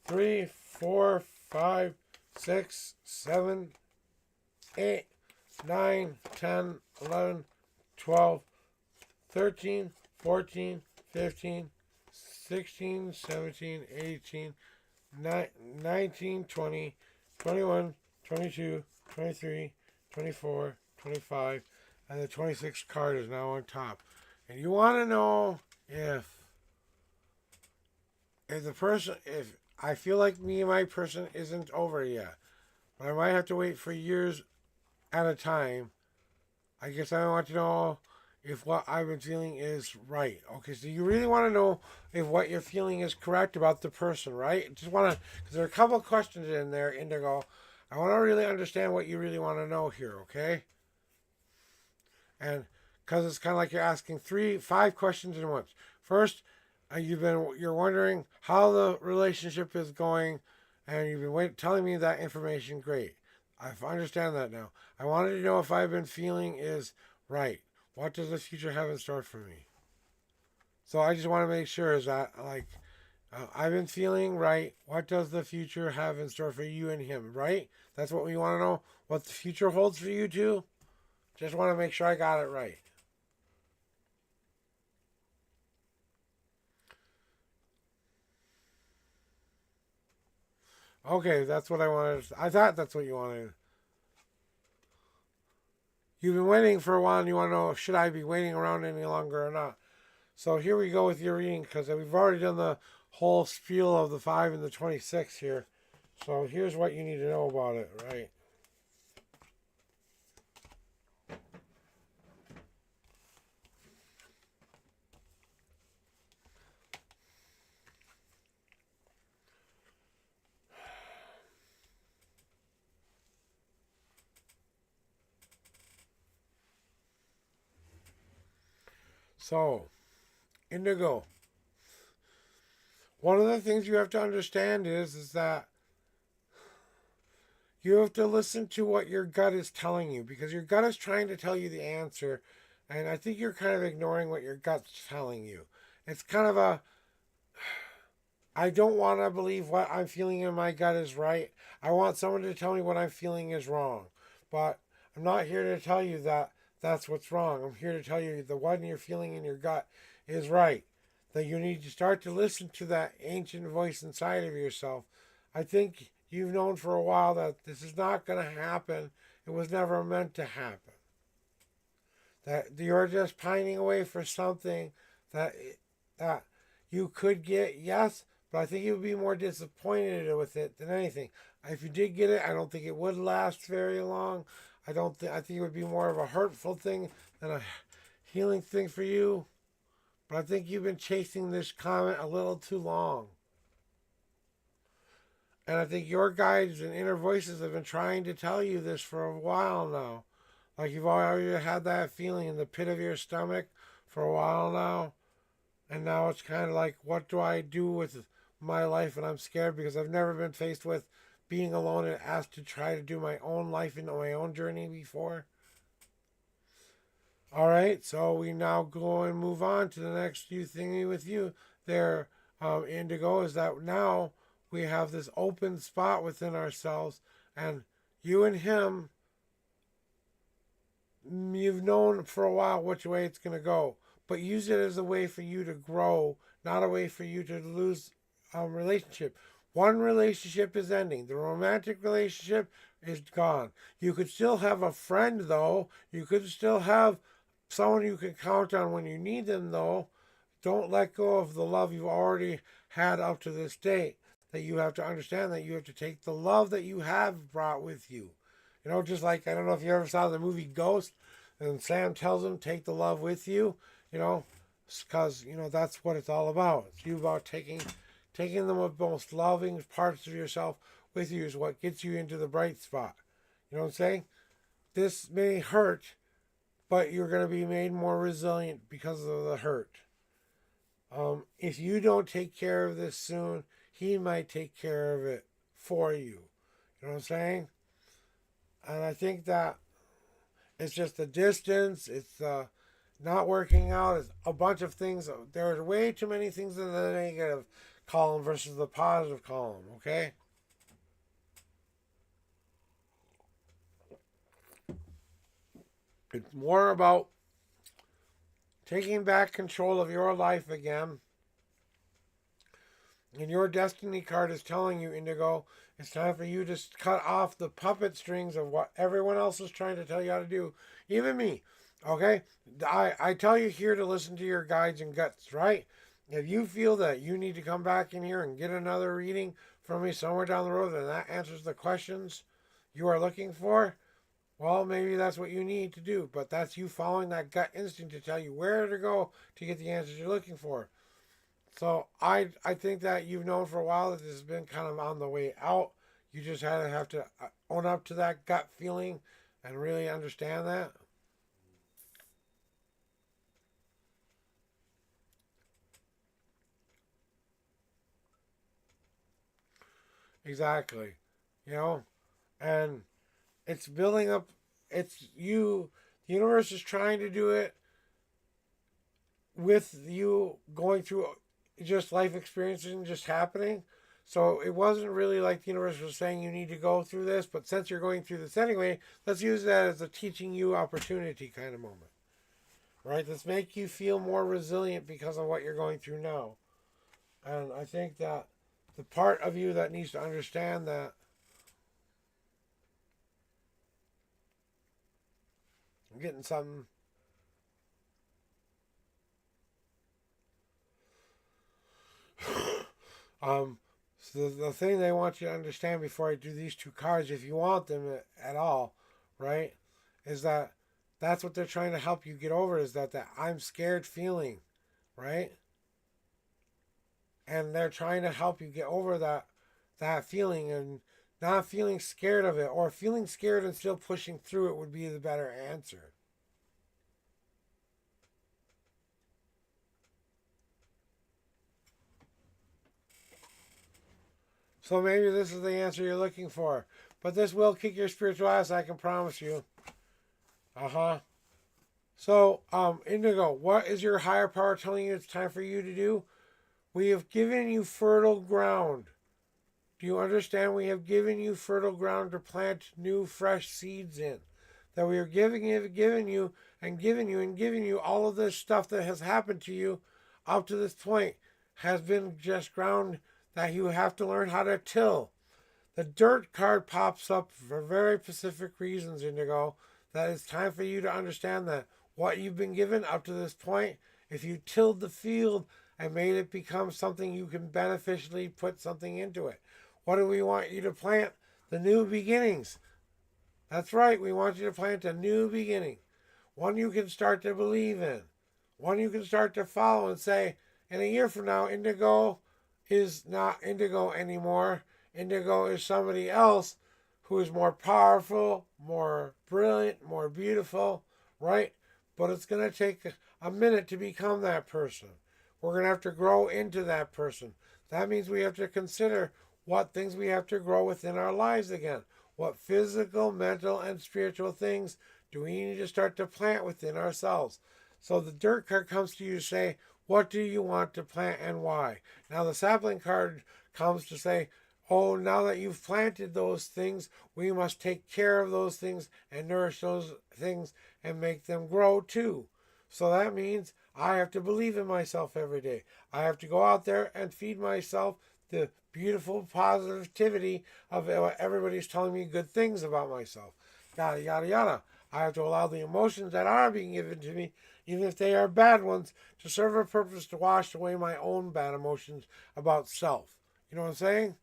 3, 4, 5, 6, 7, 8, 9, 10, 11, 12, 13, 14, 15, 16, 17, 18, 19, 20, 21, 22, 23, 24, 25, and the 26th card is now on top. And you want to know if the person, if I feel like me and my person isn't over yet, but I might have to wait for years at a time. I guess I want to know if what I've been feeling is right. Okay, so you really want to know if what you're feeling is correct about the person, right? Just want to, because there are a couple of questions in there, Indigo. I want to really understand what you really want to know here, okay? And because it's kind of like you're asking 5 questions in once. First, you're wondering how the relationship is going, and you've been telling me that information. Great, I understand that now. I wanted to know if I've been feeling is right. What does the future have in store for me? So I just want to make sure is that I've been feeling right. What does the future have in store for you and him? Right. That's what we want to know. What the future holds for you too. Just want to make sure I got it right. Okay, that's what I wanted. I thought that's what you wanted. You've been waiting for a while and you want to know, should I be waiting around any longer or not? So here we go with your reading, because we've already done the whole spiel of the 5 and the 26 here. So here's what you need to know about it, right? So, Indigo, one of the things you have to understand is that you have to listen to what your gut is telling you, because your gut is trying to tell you the answer, and I think you're kind of ignoring what your gut's telling you. It's kind of I don't want to believe what I'm feeling in my gut is right. I want someone to tell me what I'm feeling is wrong. But I'm not here to tell you that that's what's wrong. I'm here to tell you the one you're feeling in your gut is right. That you need to start to listen to that ancient voice inside of yourself. I think you've known for a while that this is not going to happen. It was never meant to happen. That you're just pining away for something that that you could get, yes, but I think you would be more disappointed with it than anything. If you did get it, I don't think it would last very long. I think it would be more of a hurtful thing than a healing thing for you. But I think you've been chasing this comment a little too long. And I think your guides and inner voices have been trying to tell you this for a while now. Like you've already had that feeling in the pit of your stomach for a while now. And now it's kind of like, what do I do with my life? And I'm scared because I've never been faced with being alone and asked to try to do my own life and my own journey before. All right, so we now go and move on to the next few thingy with you there, Indigo, is that now we have this open spot within ourselves, and you and him, you've known for a while which way it's going to go, but use it as a way for you to grow, not a way for you to lose a relationship. One relationship is ending. The romantic relationship is gone. You could still have a friend, though. You could still have someone you can count on when you need them, though. Don't let go of the love you've already had up to this date. That you have to understand that you have to take the love that you have brought with you. You know, just like, I don't know if you ever saw the movie Ghost, and Sam tells him, take the love with you. You know, because that's what it's all about. It's you about taking the most loving parts of yourself with you is what gets you into the bright spot. You know what I'm saying? This may hurt, but you're going to be made more resilient because of the hurt. If you don't take care of this soon, he might take care of it for you. You know what I'm saying? And I think that it's just the distance. It's not working out. It's a bunch of things. There's way too many things in the negative column versus the positive column. Okay? It's more about taking back control of your life again. And your destiny card is telling you, Indigo, it's time for you to cut off the puppet strings of what everyone else is trying to tell you how to do. Even me. Okay? I tell you here to listen to your guides and guts, right? If you feel that you need to come back in here and get another reading from me somewhere down the road and that answers the questions you are looking for, well, maybe that's what you need to do. But that's you following that gut instinct to tell you where to go to get the answers you're looking for. So I think that you've known for a while that this has been kind of on the way out. You just have to own up to that gut feeling and really understand that. Exactly. You know, and it's building up. It's you. The universe is trying to do it with you going through just life experiences and just happening. So it wasn't really like the universe was saying you need to go through this, but since you're going through this anyway, let's use that as a teaching you opportunity kind of moment. Right? Let's make you feel more resilient because of what you're going through now. And I think that the part of you that needs to understand that I'm getting something. So the thing they want you to understand before I do these two cards, if you want them at all, right, is that that's what they're trying to help you get over is that I'm scared feeling, right? And they're trying to help you get over that feeling and not feeling scared of it or feeling scared and still pushing through it would be the better answer. So maybe this is the answer you're looking for. But this will kick your spiritual ass, I can promise you. Uh-huh. So, Indigo, what is your higher power telling you it's time for you to do? We have given you fertile ground. Do you understand? We have given you fertile ground to plant new, fresh seeds in. That we are giving you and giving you and giving you all of this stuff that has happened to you up to this point has been just ground that you have to learn how to till. The dirt card pops up for very specific reasons, Indigo. That it's time for you to understand that what you've been given up to this point, if you tilled the field and made it become something you can beneficially put something into it. What do we want you to plant? The new beginnings. That's right, we want you to plant a new beginning. One you can start to believe in. One you can start to follow and say, in a year from now, Indigo is not Indigo anymore. Indigo is somebody else who is more powerful, more brilliant, more beautiful, right? But it's going to take a minute to become that person. We're going to have to grow into that person. That means we have to consider what things we have to grow within our lives again. What physical, mental, and spiritual things do we need to start to plant within ourselves? So the dirt card comes to you to say, what do you want to plant and why? Now the sapling card comes to say, oh, now that you've planted those things, we must take care of those things and nourish those things and make them grow too. So that means I have to believe in myself every day. I have to go out there and feed myself the beautiful positivity of everybody's telling me good things about myself. Yada, yada, yada. I have to allow the emotions that are being given to me, even if they are bad ones, to serve a purpose to wash away my own bad emotions about self. You know what I'm saying?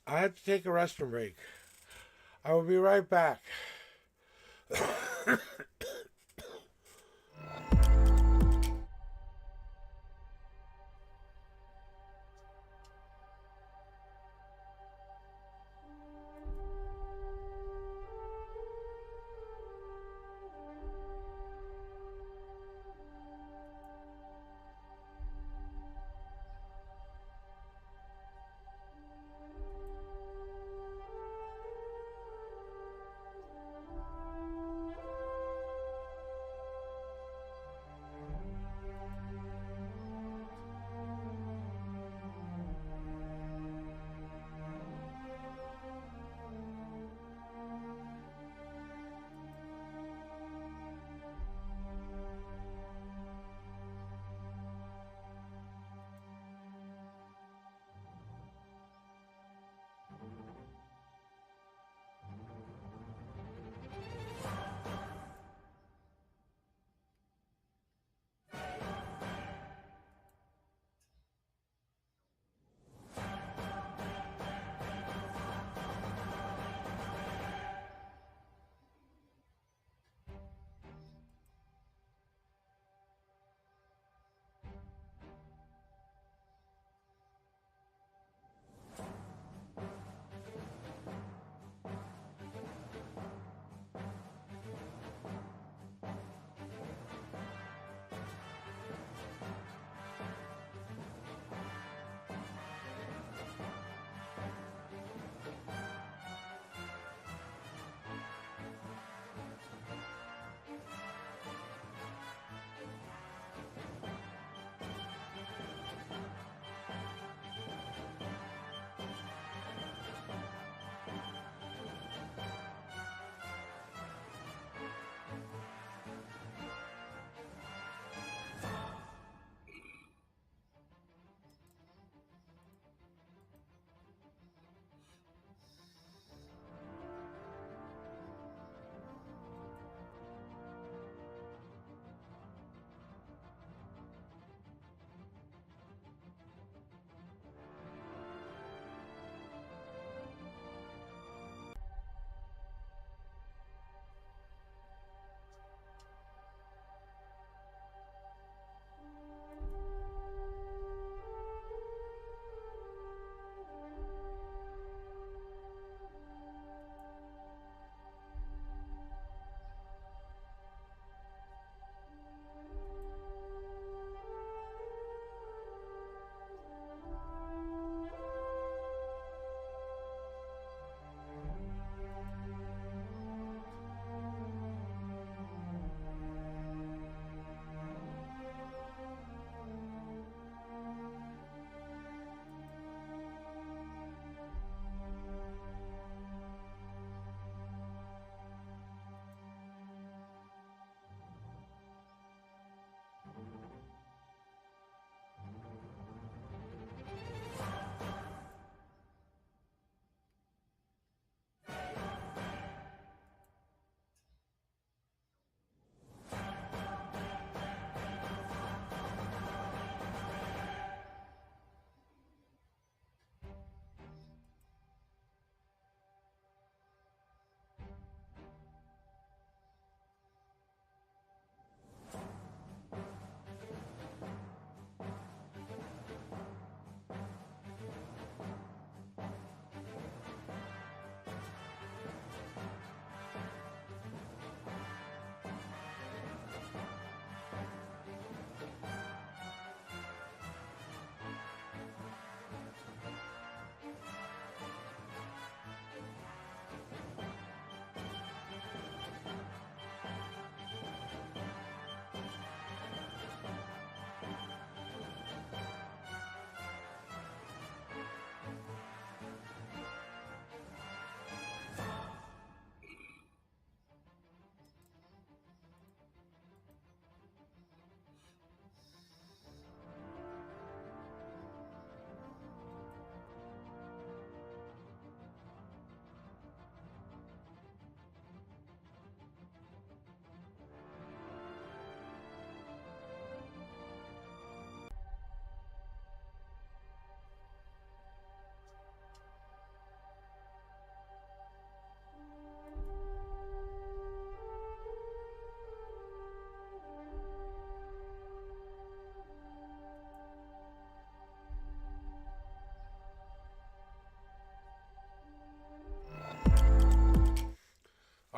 I had to take a restroom break. I will be right back.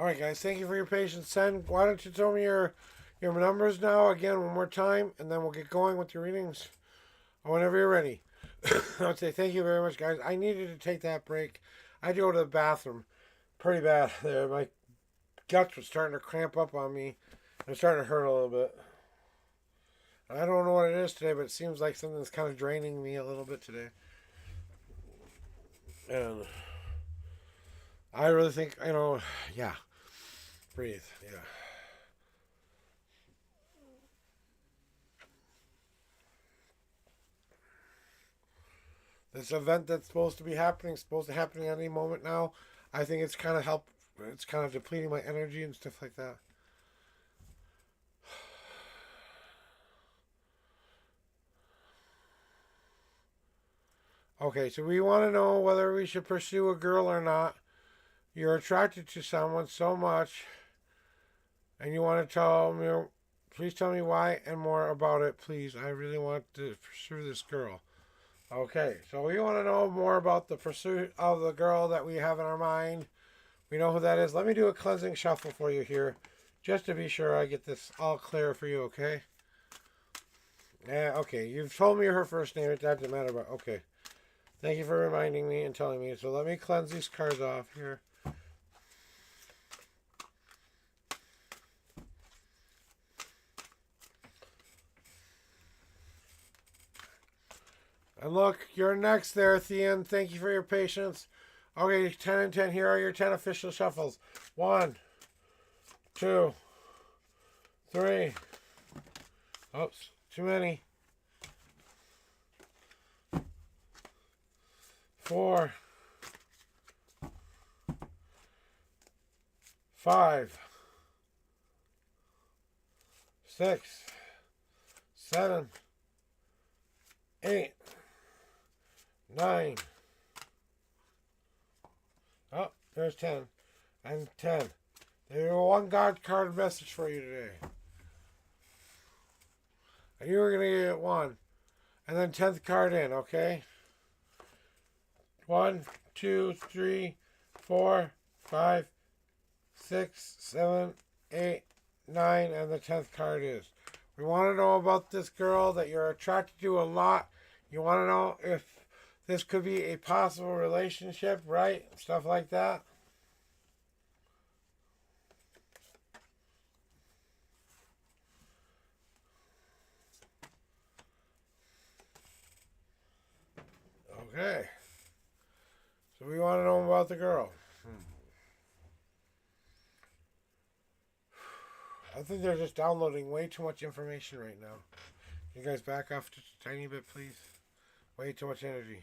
Alright, guys, thank you for your patience. Sen, why don't you tell me your numbers now again one more time, and then we'll get going with your readings whenever you're ready. I would say thank you very much, guys. I needed to take that break. I had to go to the bathroom pretty bad there. My guts were starting to cramp up on me. It's starting to hurt a little bit. I don't know what it is today, but it seems like something's kind of draining me a little bit today. And I really think, yeah. Breathe, yeah. This event that's supposed to happen at any moment now. I think it's kind of depleting my energy and stuff like that. Okay, so we want to know whether we should pursue a girl or not. You're attracted to someone so much, and you want to tell me, please tell me why and more about it, please. I really want to pursue this girl. Okay, so we want to know more about the pursuit of the girl that we have in our mind. We know who that is. Let me do a cleansing shuffle for you here, just to be sure I get this all clear for you, okay? Yeah, okay. You've told me her first name. It doesn't matter, but okay. Thank you for reminding me and telling me. So let me cleanse these cards off here. And look, you're next there, Thean. Thank you for your patience. Okay, 10 and 10. Here are your 10 official shuffles. 1, 2, 3. Oops, too many. 4, 5, 6, 7, 8, 9. Oh, there's 10. And 10. There's one God card message for you today. And you were going to get 1. And then 10th card in, okay? 1, 2, 3, 4, 5, 6, 7, 8, 9, and the 10th card is. We want to know about this girl that you're attracted to a lot. You want to know if this could be a possible relationship, right? Stuff like that. Okay. So we want to know about the girl. I think they're just downloading way too much information right now. Can you guys back off just a tiny bit, please? Way too much energy.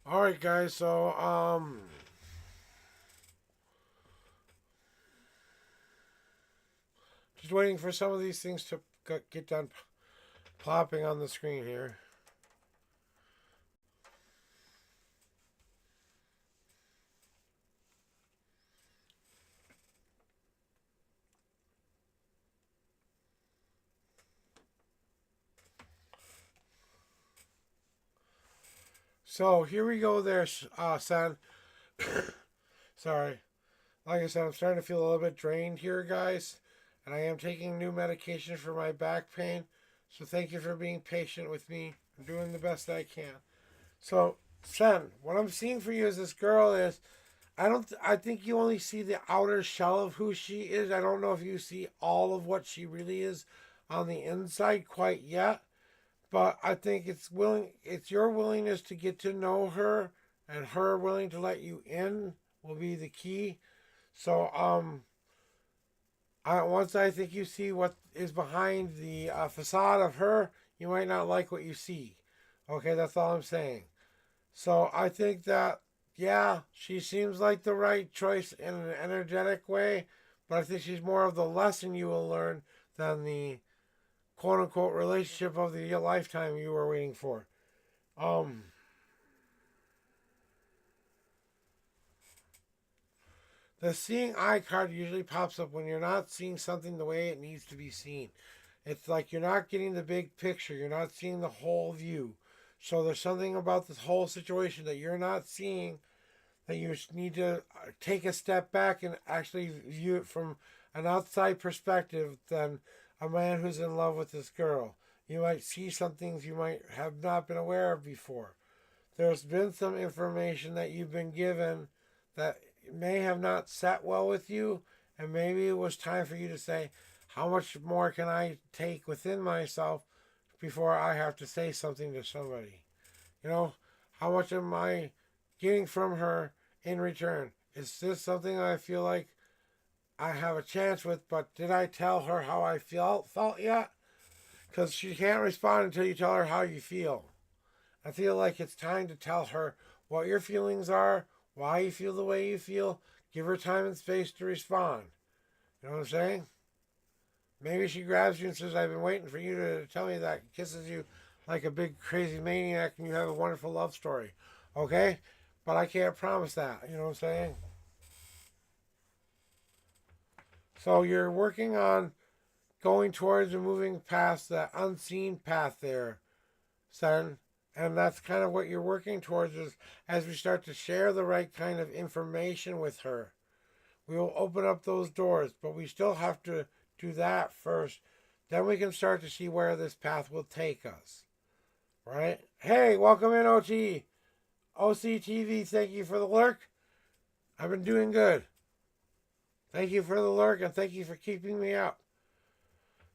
Alright, guys, so, just waiting for some of these things to get done plopping on the screen here. So, here we go there, San. Sorry. Like I said, I'm starting to feel a little bit drained here, guys. And I am taking new medication for my back pain. So thank you for being patient with me. I'm doing the best I can. So, Sen, what I'm seeing for you as this girl is, I think you only see the outer shell of who she is. I don't know if you see all of what she really is on the inside quite yet. But I think it's your willingness to get to know her and her willing to let you in will be the key. So, once I think you see what is behind the facade of her, you might not like what you see. Okay, that's all I'm saying. So I think that, yeah, she seems like the right choice in an energetic way, but I think she's more of the lesson you will learn than the quote-unquote relationship of the lifetime you were waiting for. The seeing eye card usually pops up when you're not seeing something the way it needs to be seen. It's like you're not getting the big picture. You're not seeing the whole view. So there's something about this whole situation that you're not seeing, that you need to take a step back and actually view it from an outside perspective than a man who's in love with this girl. You might see some things you might have not been aware of before. There's been some information that you've been given that may have not sat well with you, and maybe it was time for you to say, how much more can I take within myself before I have to say something to somebody? You know, how much am I getting from her in return? Is this something I feel like I have a chance with, but did I tell her how I felt yet? Because she can't respond until you tell her how you feel. I feel like it's time to tell her what your feelings are, why you feel the way you feel. Give her time and space to respond. You know what I'm saying? Maybe she grabs you and says, I've been waiting for you to tell me that. Kisses you like a big crazy maniac and you have a wonderful love story. Okay? But I can't promise that. You know what I'm saying? So you're working on going towards and moving past that unseen path there, son. And that's kind of what you're working towards is as we start to share the right kind of information with her. We will open up those doors, but we still have to do that first. Then we can start to see where this path will take us. Right? Hey, welcome in, OT. OCTV, thank you for the lurk. I've been doing good. Thank you for the lurk and thank you for keeping me up.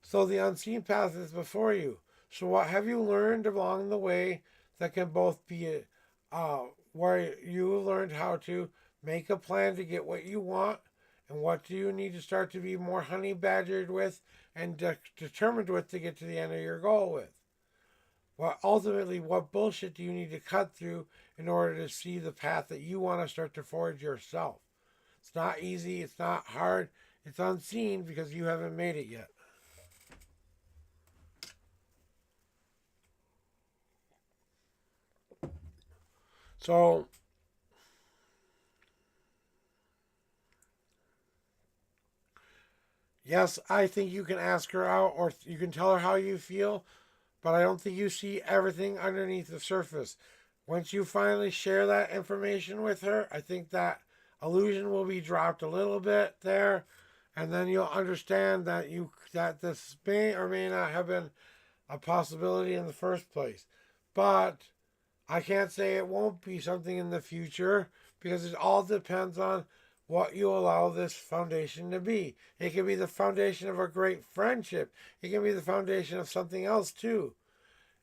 So the unseen path is before you. So what have you learned along the way that can both be where you learned how to make a plan to get what you want, and what do you need to start to be more honey badgered with and determined with to get to the end of your goal with? Well, ultimately, what bullshit do you need to cut through in order to see the path that you want to start to forge yourself? It's not easy, it's not hard, it's unseen because you haven't made it yet. So, yes, I think you can ask her out or you can tell her how you feel, but I don't think you see everything underneath the surface. Once you finally share that information with her, I think that illusion will be dropped a little bit there, and then you'll understand that this may or may not have been a possibility in the first place. But I can't say it won't be something in the future because it all depends on what you allow this foundation to be. It can be the foundation of a great friendship. It can be the foundation of something else too.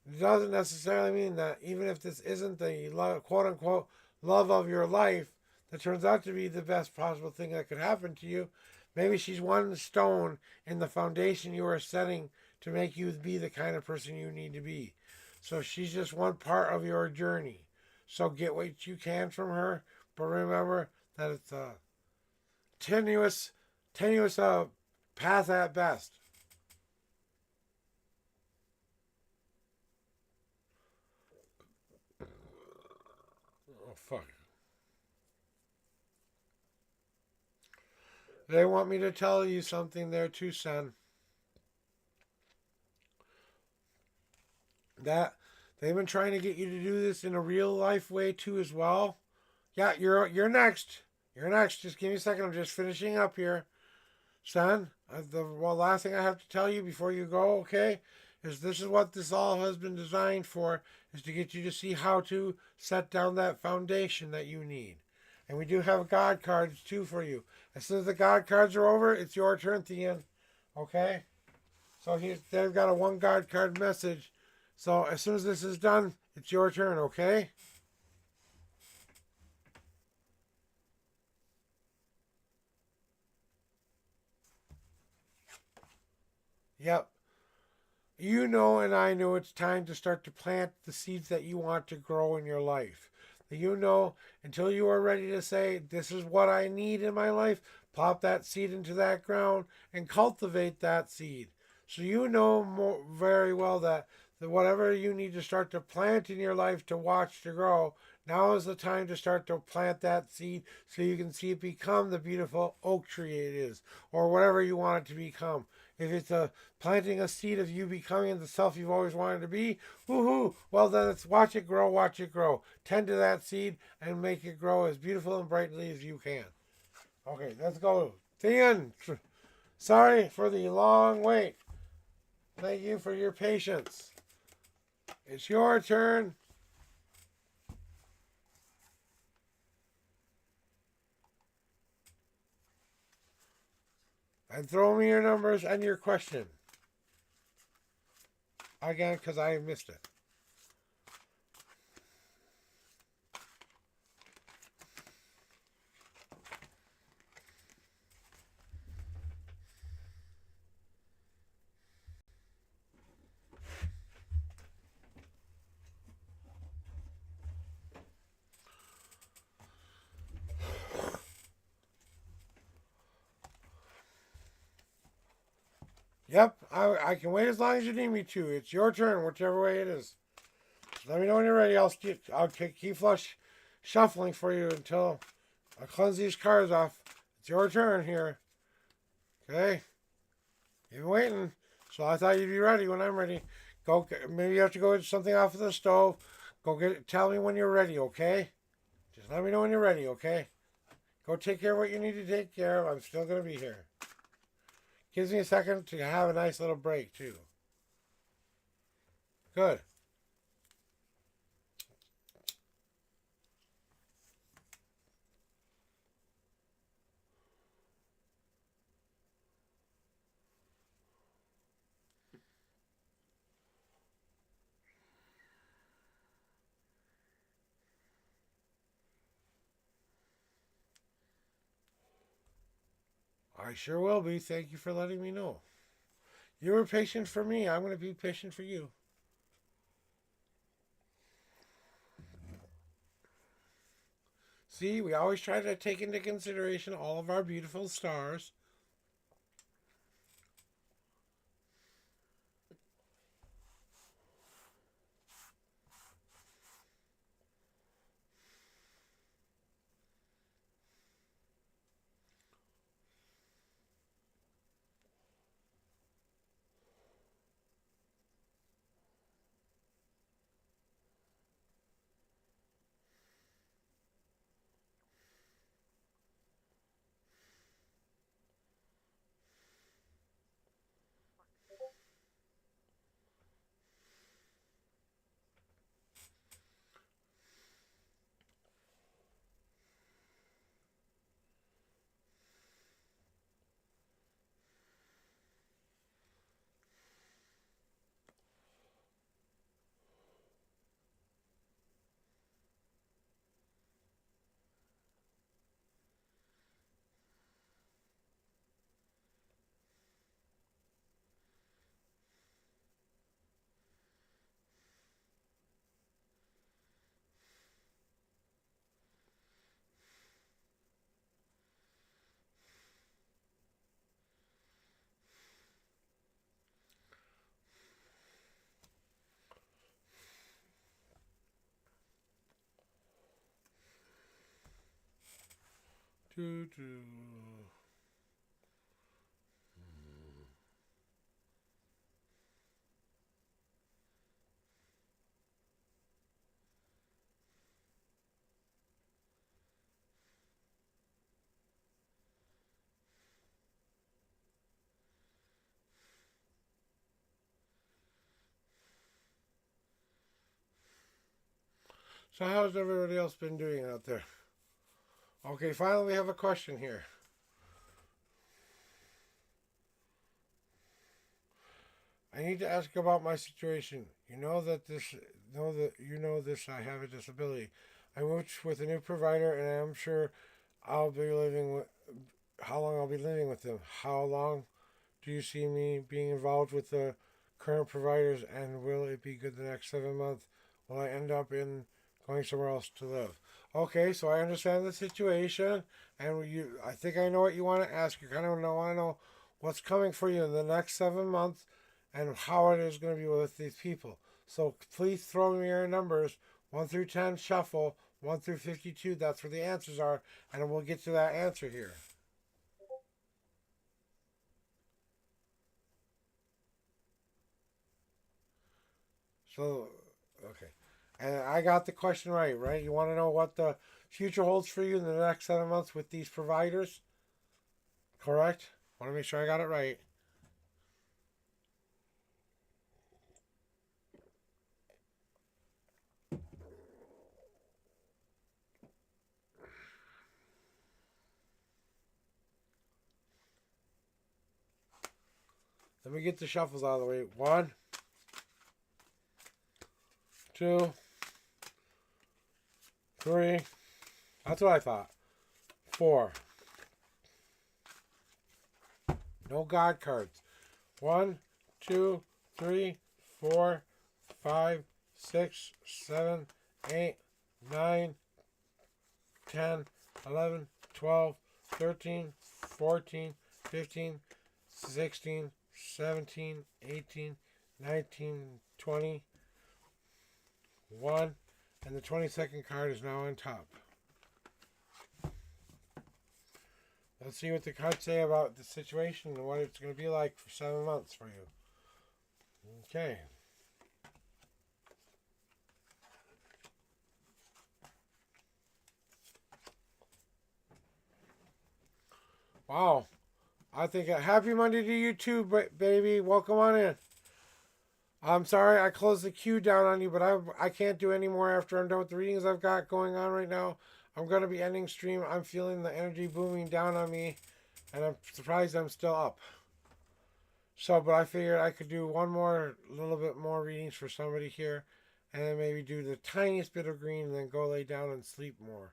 It doesn't necessarily mean that even if this isn't the quote unquote love of your life that turns out to be the best possible thing that could happen to you, maybe she's one stone in the foundation you are setting to make you be the kind of person you need to be. So she's just one part of your journey. So get what you can from her, but remember that it's a tenuous path at best. Oh, fuck. They want me to tell you something there too, son. That they've been trying to get you to do this in a real life way too as well. Yeah, you're next. You're next. Just give me a second. I'm just finishing up here, son. The last thing I have to tell you before you go, okay, is this is what this all has been designed for, is to get you to see how to set down that foundation that you need. And we do have God cards too for you. As soon as the God cards are over, it's your turn, Thean. Okay? So they've got a one God card message. So as soon as this is done, it's your turn, okay? Yep. You know and I know it's time to start to plant the seeds that you want to grow in your life. You know, until you are ready to say, this is what I need in my life, plop that seed into that ground and cultivate that seed. So you know very well that whatever you need to start to plant in your life to watch to grow Now is the time to start to plant that seed so you can see it become the beautiful oak tree it is, or whatever you want it to become. If it's planting a seed of you becoming the self you've always wanted to be, woohoo! Well, then it's watch it grow, watch it grow. Tend to that seed and make it grow as beautiful and brightly as you can. Okay, let's go. The end. Sorry for the long wait. Thank you for your patience. It's your turn. And throw me your numbers and your question. Again, because I missed it. Yep, I can wait as long as you need me to. It's your turn, whichever way it is. Just let me know when you're ready. I'll keep flush shuffling for you until I cleanse these cards off. It's your turn here. Okay? You've been waiting, so I thought you'd be ready when I'm ready. Go. Maybe you have to go get something off of the stove. Go get it. Tell me when you're ready, okay? Just let me know when you're ready, okay? Go take care of what you need to take care of. I'm still going to be here. Gives me a second to have a nice little break, too. Good. I sure will be. Thank you for letting me know. You were patient for me. I'm going to be patient for you. See, we always try to take into consideration all of our beautiful stars. Doo -doo. So how's everybody else been doing out there? Okay, finally we have a question here. I need to ask about my situation. You know this. I have a disability. I moved with a new provider, and I'm sure I'll be living with. How long I'll be living with them? How long do you see me being involved with the current providers? And will it be good the next 7 months? Will I end up in going somewhere else to live? Okay, so I understand the situation, and I think I know what you want to ask. You kind of want to know what's coming for you in the next 7 months and how it is going to be with these people. So please throw me your numbers 1 through 10, shuffle 1 through 52. That's where the answers are, and we'll get to that answer here. So, okay. And I got the question right? You want to know what the future holds for you in the next 7 months with these providers? Correct? Want to make sure I got it right. Let me get the shuffles out of the way. 1, 2, 3. That's what I thought. 4. No God cards. 1, 2, 3, 4, 5, 6, 7, 8, 9, 10, 11, 12, 13, 14, 15, 16, 17, 18, 19, 20, 1, and the 22nd card is now on top. Let's see what the cards say about the situation and what it's going to be like for 7 months for you. Okay. Wow. I think a happy Monday to you too, baby. Welcome on in. I'm sorry I closed the queue down on you, but I can't do any more after I'm done with the readings I've got going on right now. I'm going to be ending stream. I'm feeling the energy booming down on me, and I'm surprised I'm still up. So, but I figured I could do one more, little bit more readings for somebody here, and then maybe do the tiniest bit of green and then go lay down and sleep more.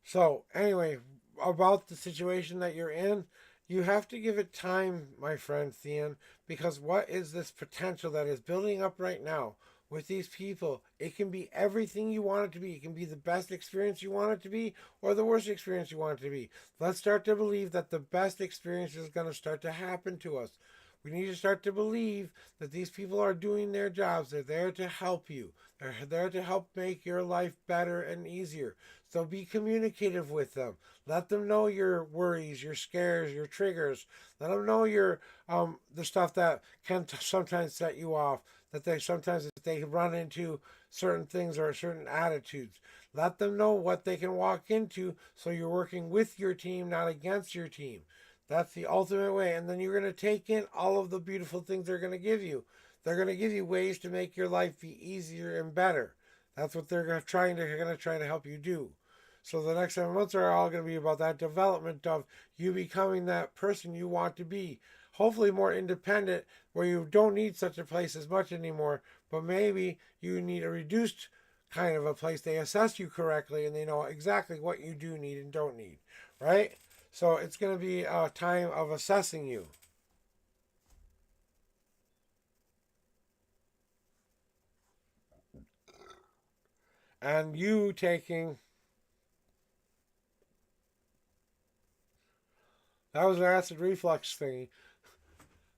So, anyway, about the situation that you're in, you have to give it time, my friend Thean, because what is this potential that is building up right now with these people? It can be everything you want it to be. It can be the best experience you want it to be or the worst experience you want it to be. Let's start to believe that the best experience is going to start to happen to us. We need to start to believe that these people are doing their jobs. They're there to help you. They're there to help make your life better and easier. So be communicative with them. Let them know your worries, your scares, your triggers. Let them know your the stuff that can sometimes set you off. That they run into certain things or certain attitudes. Let them know what they can walk into. So you're working with your team, not against your team. That's the ultimate way. And then you're going to take in all of the beautiful things they're going to give you. They're going to give you ways to make your life be easier and better. That's what they're going to try to help you do. So the next 7 months are all going to be about that development of you becoming that person you want to be. Hopefully more independent, where you don't need such a place as much anymore, but maybe you need a reduced kind of a place. They assess you correctly and they know exactly what you do need and don't need, right? So it's going to be a time of assessing you. And you taking... That was an acid reflux thingy.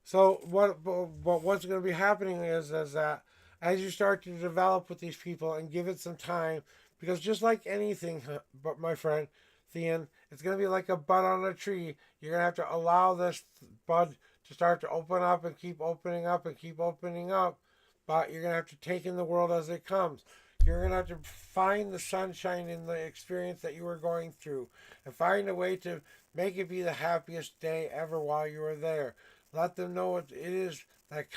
So what's going to be happening is that as you start to develop with these people and give it some time, because just like anything, but my friend Thean, it's going to be like a bud on a tree. You're going to have to allow this bud to start to open up and keep opening up and keep opening up. But you're going to have to take in the world as it comes. You're going to have to find the sunshine in the experience that you were going through and find a way to make it be the happiest day ever while you were there. Let them know what it is that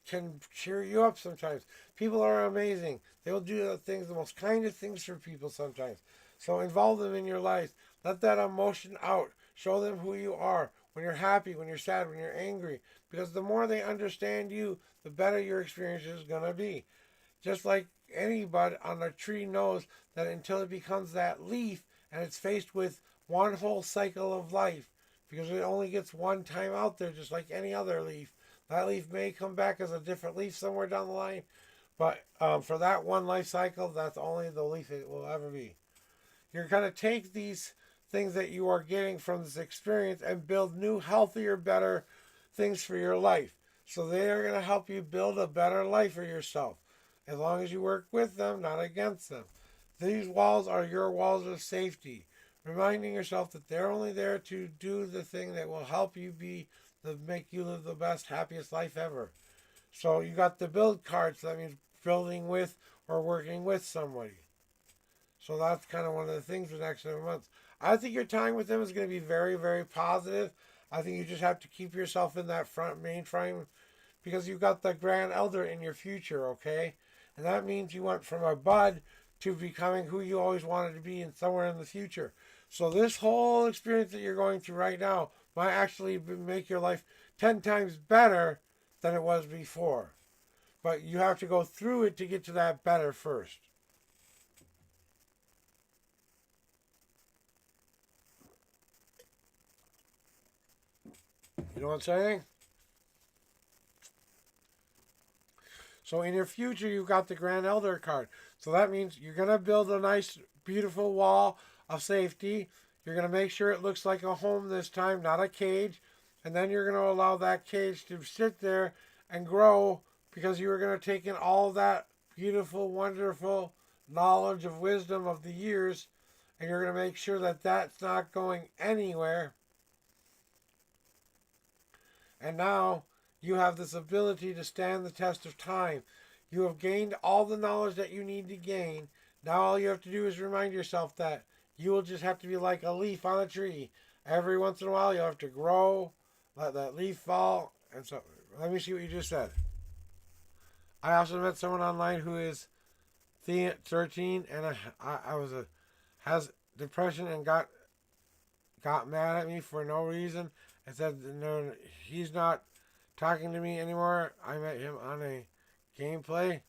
can cheer you up sometimes. People are amazing. They will do the things, the most kindest things for people sometimes. So involve them in your life. Let that emotion out. Show them who you are. When you're happy, when you're sad, when you're angry. Because the more they understand you, the better your experience is going to be. Just like anybody on a tree knows that until it becomes that leaf and it's faced with one whole cycle of life, because it only gets one time out there, just like any other leaf. That leaf may come back as a different leaf somewhere down the line, but for that one life cycle, that's only the leaf it will ever be. You're going to take these things that you are getting from this experience and build new, healthier, better things for your life. So they are going to help you build a better life for yourself. As long as you work with them, not against them. These walls are your walls of safety, reminding yourself that they're only there to do the thing that will help you make you live the best, happiest life ever. So you got the build card, so that means building with or working with somebody. So that's kind of one of the things for the next 7 months. I think your time with them is going to be very, very positive. I think you just have to keep yourself in that main frame because you've got the grand elder in your future, okay? And that means you went from a bud to becoming who you always wanted to be in somewhere in the future. So this whole experience that you're going through right now might actually make your life 10 times better than it was before. But you have to go through it to get to that better first. You know what I'm saying? So in your future, you've got the Grand Elder card. So that means you're going to build a nice, beautiful wall of safety. You're going to make sure it looks like a home this time, not a cage. And then you're going to allow that cage to sit there and grow because you are going to take in all that beautiful, wonderful knowledge of wisdom of the years. And you're going to make sure that that's not going anywhere. And now you have this ability to stand the test of time. You have gained all the knowledge that you need to gain. Now all you have to do is remind yourself that you will just have to be like a leaf on a tree. Every once in a while you'll have to grow, let that leaf fall. And so, let me see what you just said. I also met someone online who is 13 and has depression and got mad at me for no reason and said no, he's not talking to me anymore. I met him on a gameplay.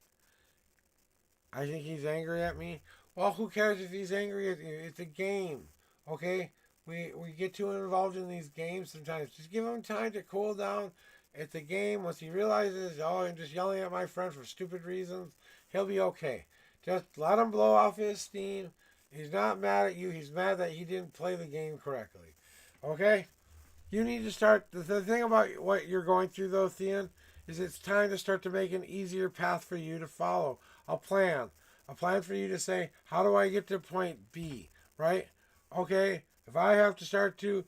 I think he's angry at me. Well, who cares if he's angry at you? It's a game, okay? We get too involved in these games sometimes. Just give him time to cool down. It's a game. Once he realizes, oh, I'm just yelling at my friend for stupid reasons, he'll be okay. Just let him blow off his steam. He's not mad at you. He's mad that he didn't play the game correctly. Okay? You need to start. The thing about what you're going through, though, Thean, is it's time to start to make an easier path for you to follow. A plan. A plan for you to say, how do I get to point B? Right? Okay? If I have to start to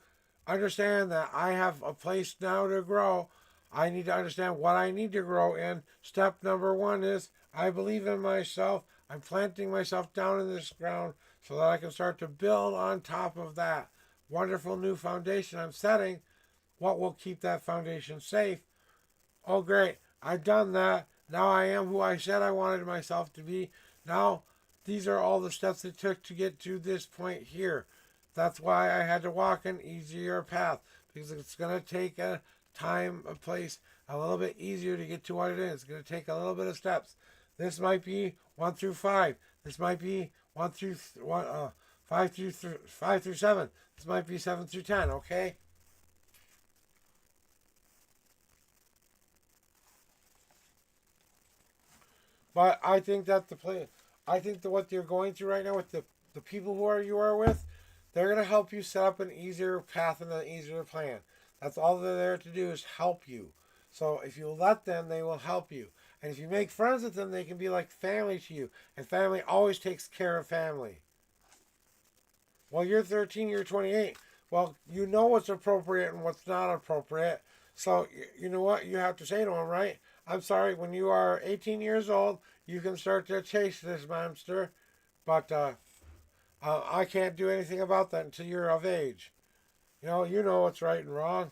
understand that I have a place now to grow, I need to understand what I need to grow in. Step number one is I believe in myself. I'm planting myself down in this ground so that I can start to build on top of that wonderful new foundation I'm setting. What will keep that foundation safe? Oh, great. I've done that. Now I am who I said I wanted myself to be. Now, these are all the steps it took to get to this point here. That's why I had to walk an easier path, because it's going to take a time, a place, a little bit easier to get to what it is. It's going to take a little bit of steps. This might be 1 through 5. This might be 5 through 7. This might be 7 through 10, okay? But I think that what you're going through right now with the people you are with, they're going to help you set up an easier path and an easier plan. That's all they're there to do is help you. So if you let them, they will help you. And if you make friends with them, they can be like family to you. And family always takes care of family. Well, you're 13, you're 28. Well, you know what's appropriate and what's not appropriate. So you know what you have to say to them, right? I'm sorry, when you are 18 years old, you can start to chase this monster. But I can't do anything about that until you're of age. You know what's right and wrong.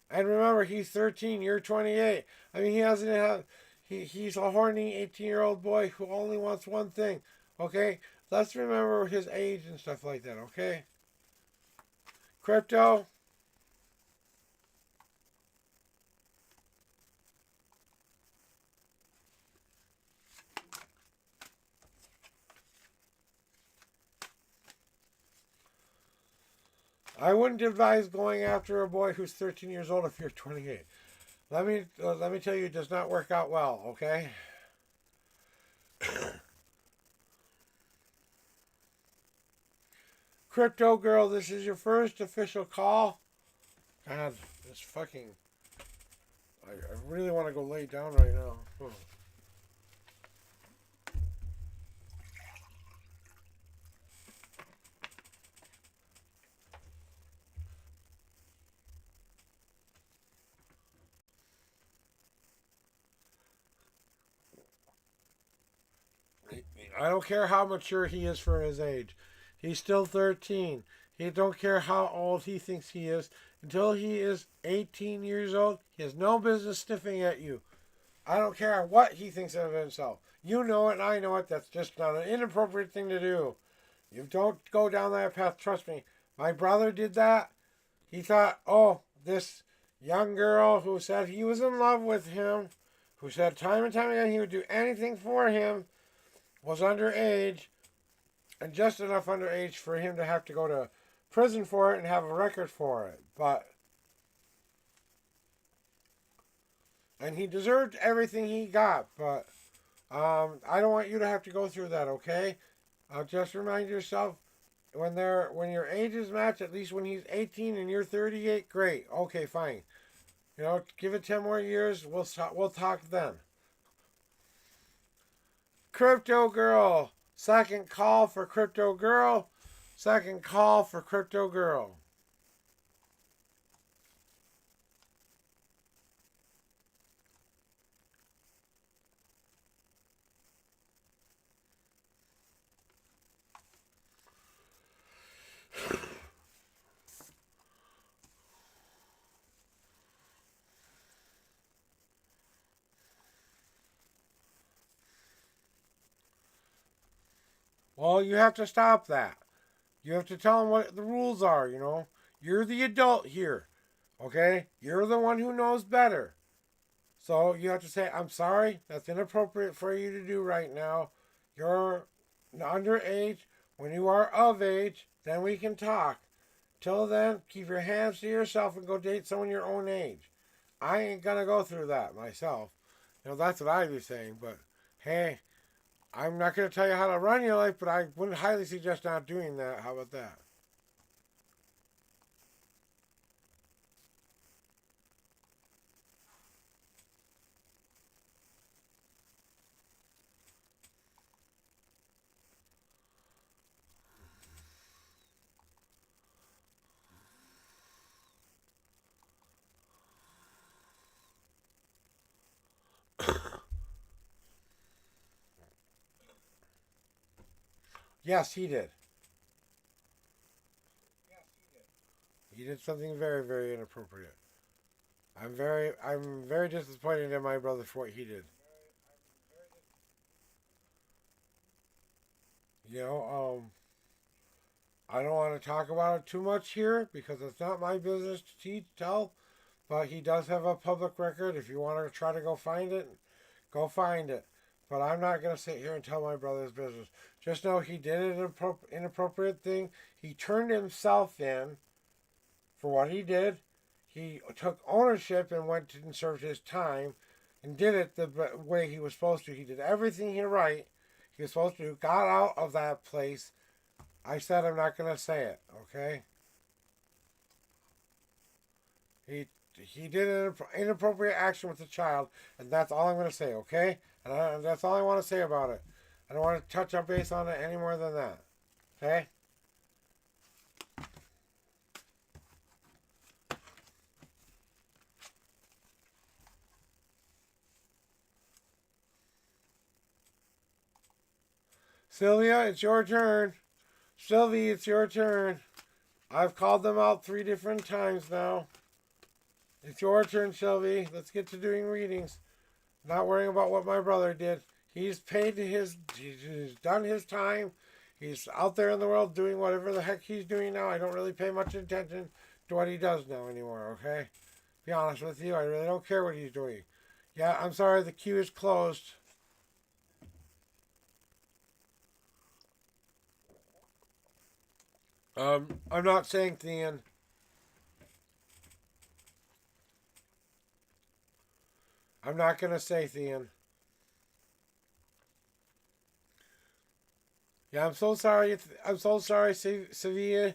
And remember, he's 13, you're 28. I mean, he's a horny 18-year-old boy who only wants one thing. Okay? Let's remember his age and stuff like that, okay? Crypto. I wouldn't advise going after a boy who's 13 years old if you're 28. Let me tell you, it does not work out well, okay? Crypto girl, this is your first official call. God, this fucking... I really want to go lay down right now. I don't care how mature he is for his age. He's still 13. He don't care how old he thinks he is. Until he is 18 years old, he has no business sniffing at you. I don't care what he thinks of himself. You know it and I know it. That's just not an inappropriate thing to do. You don't go down that path. Trust me. My brother did that. He thought, oh, this young girl who said he was in love with him, who said time and time again he would do anything for him, was underage, and just enough underage for him to have to go to prison for it and have a record for it. And he deserved everything he got, but I don't want you to have to go through that, okay? Just remind yourself, when your ages match, at least when he's 18 and you're 38, great. Okay, fine. You know, give it 10 more years, we'll talk then. Crypto Girl. Second call for Crypto Girl. Second call for Crypto Girl. Well, you have to stop that. You have to tell them what the rules are, you know. You're the adult here, okay? You're the one who knows better. So you have to say, I'm sorry, that's inappropriate for you to do right now. You're underage. When you are of age, then we can talk. Till then, keep your hands to yourself and go date someone your own age. I ain't gonna go through that myself. You know, that's what I'd be saying, but hey, I'm not going to tell you how to run your life, but I wouldn't highly suggest not doing that. How about that? Yes, he did. He did something very, very inappropriate. I'm very disappointed in my brother for what he did. You know, I don't want to talk about it too much here because it's not my business to tell. But he does have a public record. If you want to try to go find it, go find it. But I'm not going to sit here and tell my brother's business. Just know he did an inappropriate thing. He turned himself in for what he did. He took ownership and went and served his time and did it the way he was supposed to. He did everything right. He was supposed to. Got out of that place. I said I'm not going to say it, okay? He did an inappropriate action with the child, and that's all I'm going to say, okay? And that's all I want to say about it. I don't want to touch up base on it any more than that, okay? Sylvia, it's your turn. Sylvie, it's your turn. I've called them out 3 different times now. It's your turn, Sylvie. Let's get to doing readings. Not worrying about what my brother did. He's he's done his time. He's out there in the world doing whatever the heck he's doing now. I don't really pay much attention to what he does now anymore, okay? Be honest with you, I really don't care what he's doing. Yeah, I'm sorry, the queue is closed. I'm not saying Thean. I'm not gonna say Thean. Yeah, I'm so sorry. I'm so sorry, Sevilla.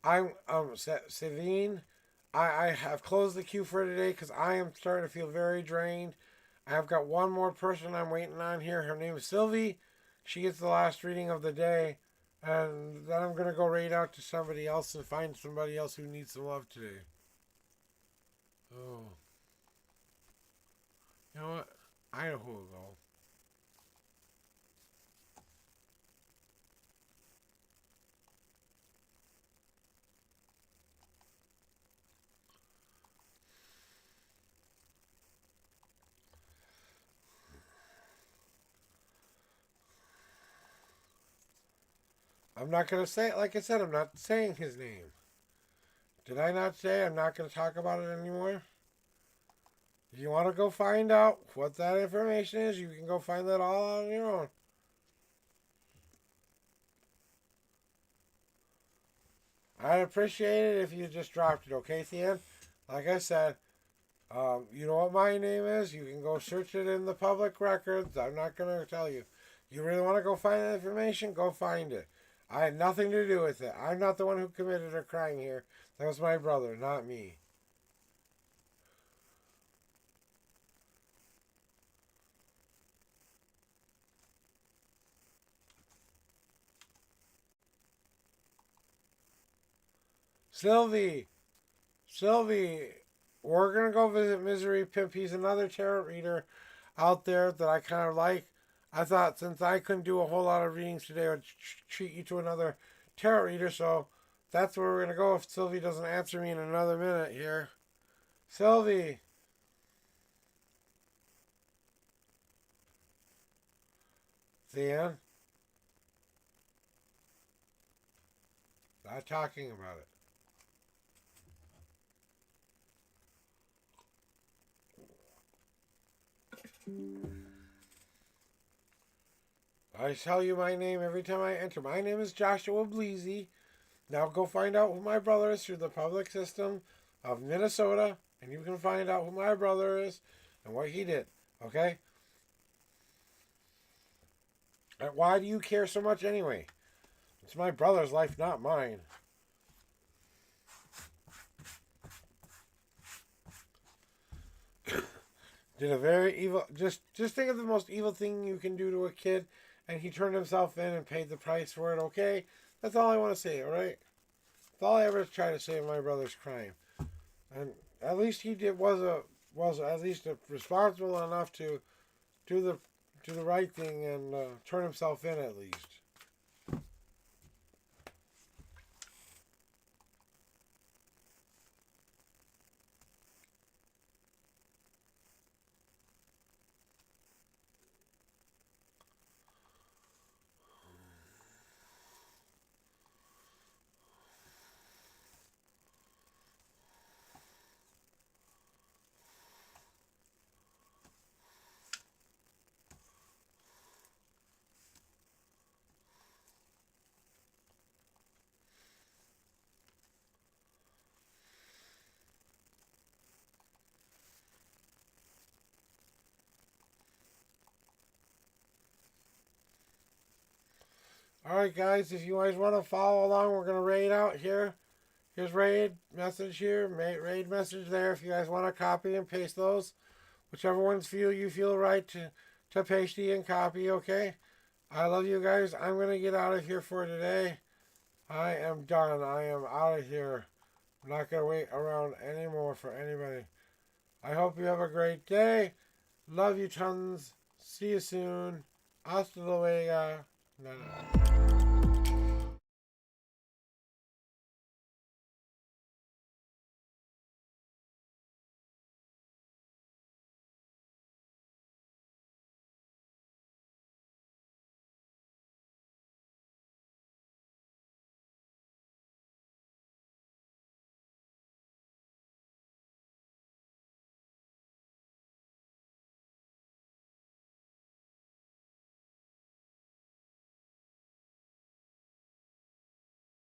I'm Savine. I have closed the queue for today because I am starting to feel very drained. I have got one more person I'm waiting on here. Her name is Sylvie. She gets the last reading of the day, and then I'm gonna go raid out to somebody else and find somebody else who needs some love today. Oh, you know what? I know who will go. I'm not going to say it. Like I said, I'm not saying his name. Did I not say I'm not going to talk about it anymore? If you want to go find out what that information is, you can go find that all on your own. I'd appreciate it if you just dropped it, okay, Thean? Like I said, you know what my name is? You can go search it in the public records. I'm not going to tell you. You really want to go find that information? Go find it. I had nothing to do with it. I'm not the one who committed a crime here. That was my brother, not me. Sylvie, we're going to go visit Misery Pimp. He's another tarot reader out there that I kind of like. I thought since I couldn't do a whole lot of readings today, I'd treat you to another tarot reader. So that's where we're going to go if Sylvie doesn't answer me in another minute here. Sylvie. Thean. Not talking about it. I tell you my name every time I enter. My name is Joshua Bleasy. Now go find out who my brother is through the public system of Minnesota, and you can find out who my brother is and what he did. Okay? And why do you care so much anyway? It's my brother's life, not mine. Did a very evil. Just think of the most evil thing you can do to a kid, and he turned himself in and paid the price for it. Okay, that's all I want to say. All right, that's all I ever try to say of my brother's crime, and at least he did was at least responsible enough to do the right thing and turn himself in at least. Alright guys, if you guys want to follow along, we're going to raid out here. Here's raid message here, raid message there if you guys want to copy and paste those. Whichever ones you feel right to paste and copy, okay? I love you guys. I'm going to get out of here for today. I am done. I am out of here. I'm not going to wait around anymore for anybody. I hope you have a great day. Love you tons. See you soon. Hasta luego.